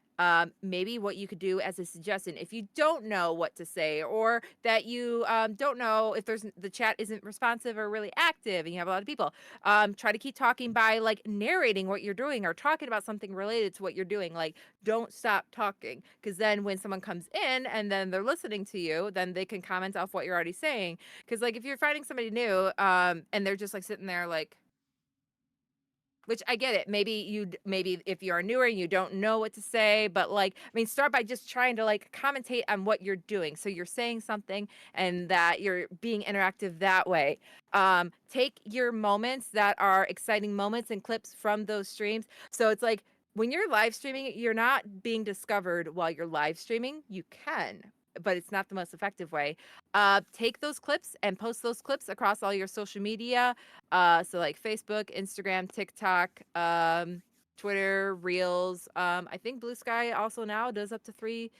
maybe what you could do as a suggestion, if you don't know what to say, or that you don't know if the chat isn't responsive or really active and you have a lot of people, try to keep talking by like narrating what you're doing or talking about something related to what you're doing. Like, don't stop talking, because then when someone comes in and then they're listening to you, then they can comment off what you're already saying. Because like if you're finding somebody new and they're just like sitting there like, which I get it. Maybe if you're newer and you don't know what to say, but like, I mean, start by just trying to like commentate on what you're doing. So you're saying something and that you're being interactive that way. Take your moments that are exciting moments and clips from those streams. So it's like when you're live streaming, you're not being discovered while you're live streaming. You can, but it's not the most effective way. Take those clips and post those clips across all your social media. So like Facebook, Instagram, TikTok, Twitter, Reels. I think Blue Sky also now does up to 3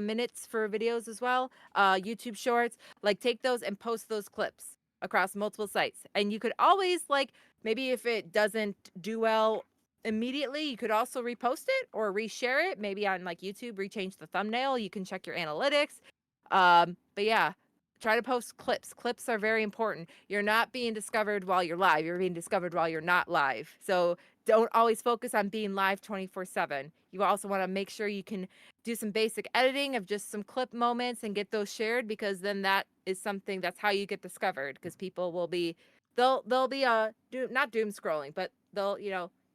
minutes for videos as well. YouTube Shorts. Like, take those and post those clips across multiple sites. And you could always, like, maybe if it doesn't do well immediately, you could also repost it or reshare it. Maybe on like YouTube, rechange the thumbnail. You can check your analytics. But yeah, try to post clips. Clips are very important. You're not being discovered while you're live. You're being discovered while you're not live. So don't always focus on being live 24/7. You also want to make sure you can do some basic editing of just some clip moments and get those shared, because then that is something, that's how you get discovered, because people will be, they'll be not doom scrolling, but they'll,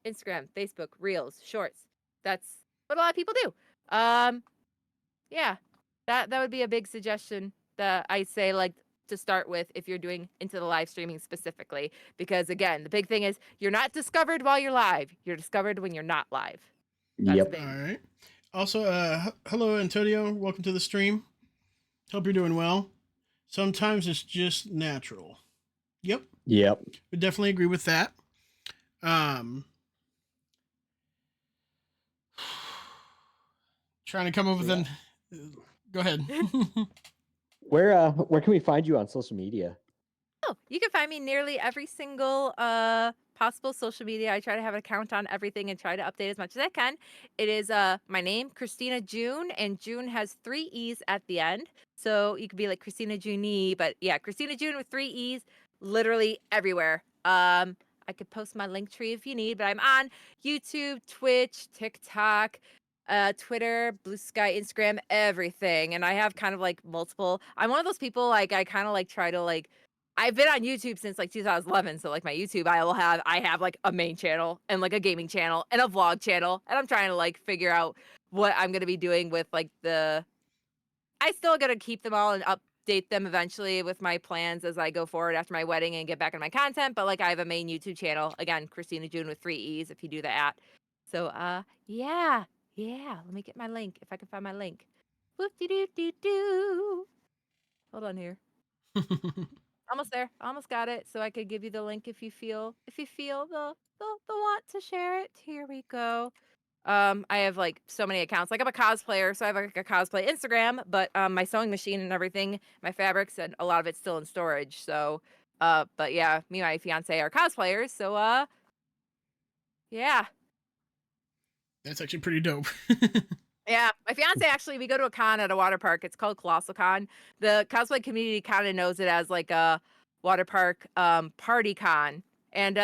Instagram, Facebook, Reels, Shorts. That's what a lot of people do. Yeah, that would be a big suggestion that I say, like, to start with if you're doing into the live streaming specifically, because again, the big thing is you're not discovered while you're live. You're discovered when you're not live. That's Yep. big. All right. Also, hello, Antonio. Welcome to the stream. Hope you're doing well. Sometimes it's just natural. Yep. Yep. We definitely agree with that. Trying to come up with an. Go ahead. Where can we find you on social media? Oh, you can find me nearly every single possible social media. I try to have an account on everything and try to update as much as I can. It is my name, Christina June, and June has 3 E's at the end. So you could be like Christina June, but yeah, Christina June with 3 E's, literally everywhere. I could post my link tree if you need, but I'm on YouTube, Twitch, TikTok, Twitter, Blue Sky, Instagram, everything. And I have kind of like multiple. I'm one of those people, like, I kind of like try to like, I've been on YouTube since like 2011. So like my YouTube, I have like a main channel and like a gaming channel and a vlog channel. And I'm trying to like figure out what I'm going to be doing with like I still got to keep them all and update them eventually with my plans as I go forward after my wedding and get back into my content. But like I have a main YouTube channel, again, Christina June with 3 E's if you do the at. So yeah. Let me get my link if I can find my link. Whoop de doo doo doo. Hold on here. Almost there. Almost got it. So I could give you the link if you feel the want to share it. Here we go. I have like so many accounts. Like I'm a cosplayer, so I have like a cosplay Instagram, but my sewing machine and everything, my fabrics and a lot of it's still in storage. So but yeah, me and my fiance are cosplayers, so yeah. That's actually pretty dope. Yeah, my fiance actually, we go to a con at a water park. It's called Colossal Con. The cosplay community kind of knows it as like a water park party con. And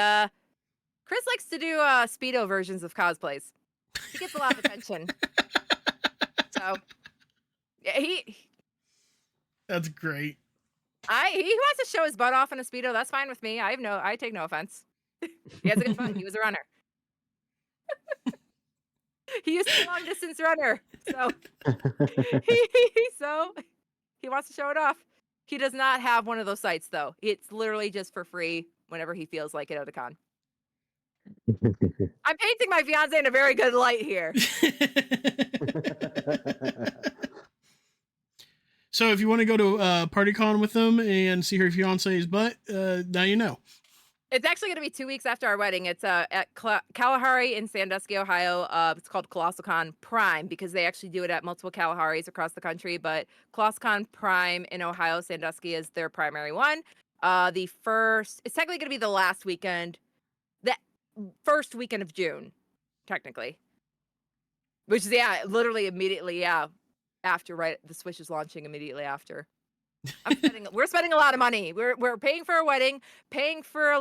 Chris likes to do Speedo versions of cosplays. He gets a lot of attention. So yeah, That's great. he wants to show his butt off in a Speedo. That's fine with me. I take no offense. He has a good fun. He was a runner. He used to be a long distance runner. So he wants to show it off. He does not have one of those sites though. It's literally just for free whenever he feels like it at a con. I'm painting my fiance in a very good light here. So if you want to go to PartyCon with them and see her fiance's butt, now you know. It's actually going to be 2 weeks after our wedding. It's at Kalahari in Sandusky, Ohio. It's called Colossal Con Prime because they actually do it at multiple Kalaharis across the country. But Colossal Con Prime in Ohio, Sandusky is their primary one. It's technically going to be the last weekend, the first weekend of June, technically. Which is, literally immediately, after, right? The Switch is launching immediately after. We're spending a lot of money. We're paying for a wedding, paying for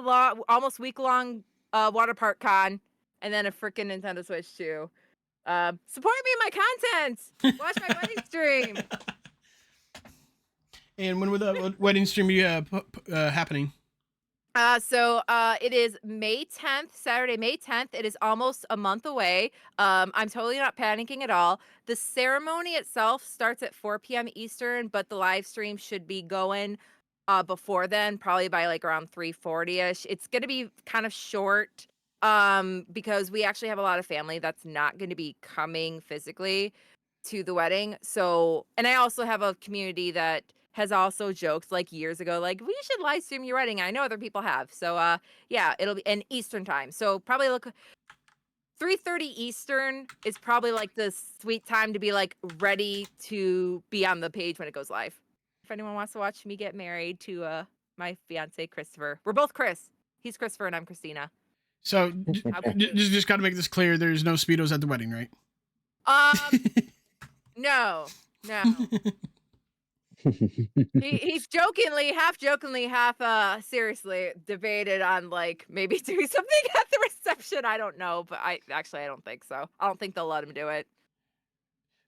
almost week-long water park con, and then a freaking Nintendo Switch too. Support me in my content. Watch my wedding stream. And when will the wedding stream be happening? So it is May 10th, Saturday, May 10th. It is almost a month away. I'm totally not panicking at all. The ceremony itself starts at 4 p.m. Eastern, but the live stream should be going before then, probably by like around 3:40ish. It's going to be kind of short because we actually have a lot of family that's not going to be coming physically to the wedding. So, and I also have a community that has also joked like years ago, like we should live stream your wedding. I know other people have. So yeah, it'll be in Eastern time. So probably look 3:30 Eastern is probably like the sweet time to be like ready to be on the page when it goes live. If anyone wants to watch me get married to my fiance Christopher. We're both Chris. He's Christopher and I'm Christina. So just got to make this clear. There's no Speedos at the wedding, right? No. He's half jokingly, half seriously debated on like maybe doing something at the reception. I don't know, but I don't think so. I don't think they'll let him do it.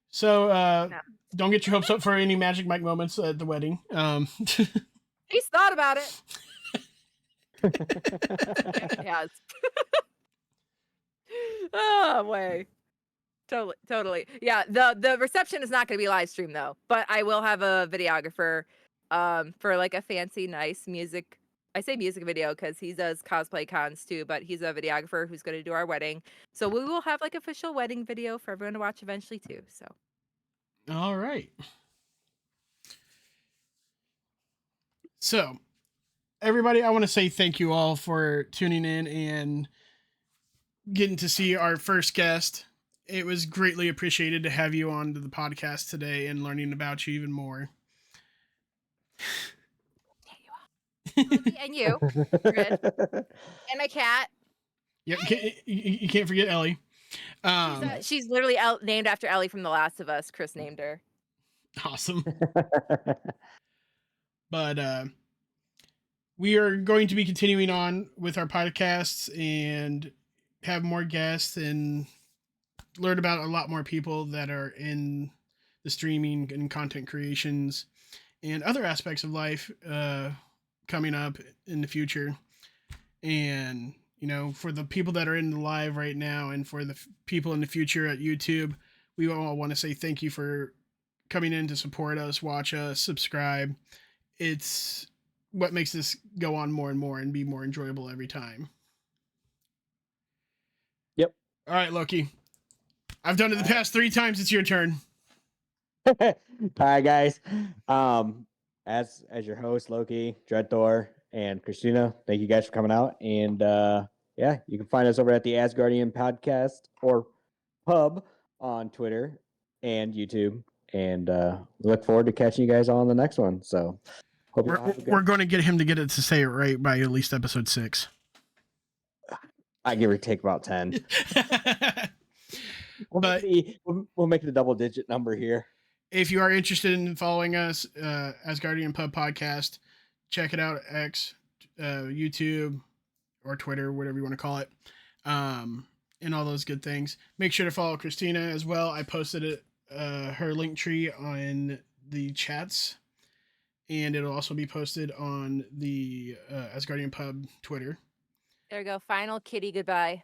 So No. Don't get your hopes up for any Magic Mike moments at the wedding. He's thought about it. He has. Oh, way. Totally. Yeah, the reception is not going to be live streamed though, but I will have a videographer for like a fancy nice music. I say music video because he does cosplay cons too, but he's a videographer who's going to do our wedding. So we will have like official wedding video for everyone to watch eventually too. So all right. So everybody, I want to say thank you all for tuning in and getting to see our first guest. It was greatly appreciated to have you on the podcast today and learning about you even more. and you, Red, and my cat. Yep, you can't forget Ellie. She's literally named after Ellie from The Last of Us. Chris named her. Awesome. But we are going to be continuing on with our podcasts and have more guests and learn about a lot more people that are in the streaming and content creations and other aspects of life coming up in the future. And, you know, for the people that are in the live right now and for the people in the future at YouTube, we all want to say thank you for coming in to support us, watch us, subscribe. It's what makes this go on more and more and be more enjoyable every time. Yep. All right, Loki. I've done it the past 3 times. It's your turn. All right, guys. As your host, Loki, Dread Thor, and Christina, thank you guys for coming out. And yeah, you can find us over at the Asgardian Podcast or Pub on Twitter and YouTube. And look forward to catching you guys on the next one. So hope we're going to get him to get it to say it right by at least episode 6. I give or take about 10. We'll make it a double-digit number here. If you are interested in following us, Asgardian Pub Podcast, check it out at X, YouTube, or Twitter, whatever you want to call it, and all those good things. Make sure to follow Christina as well. I posted it, her link tree on the chats, and it'll also be posted on the Asgardian Pub Twitter. There we go. Final kitty goodbye.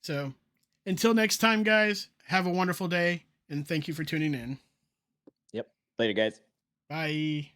So, until next time, guys, have a wonderful day. And thank you for tuning in. Yep. Later, guys. Bye.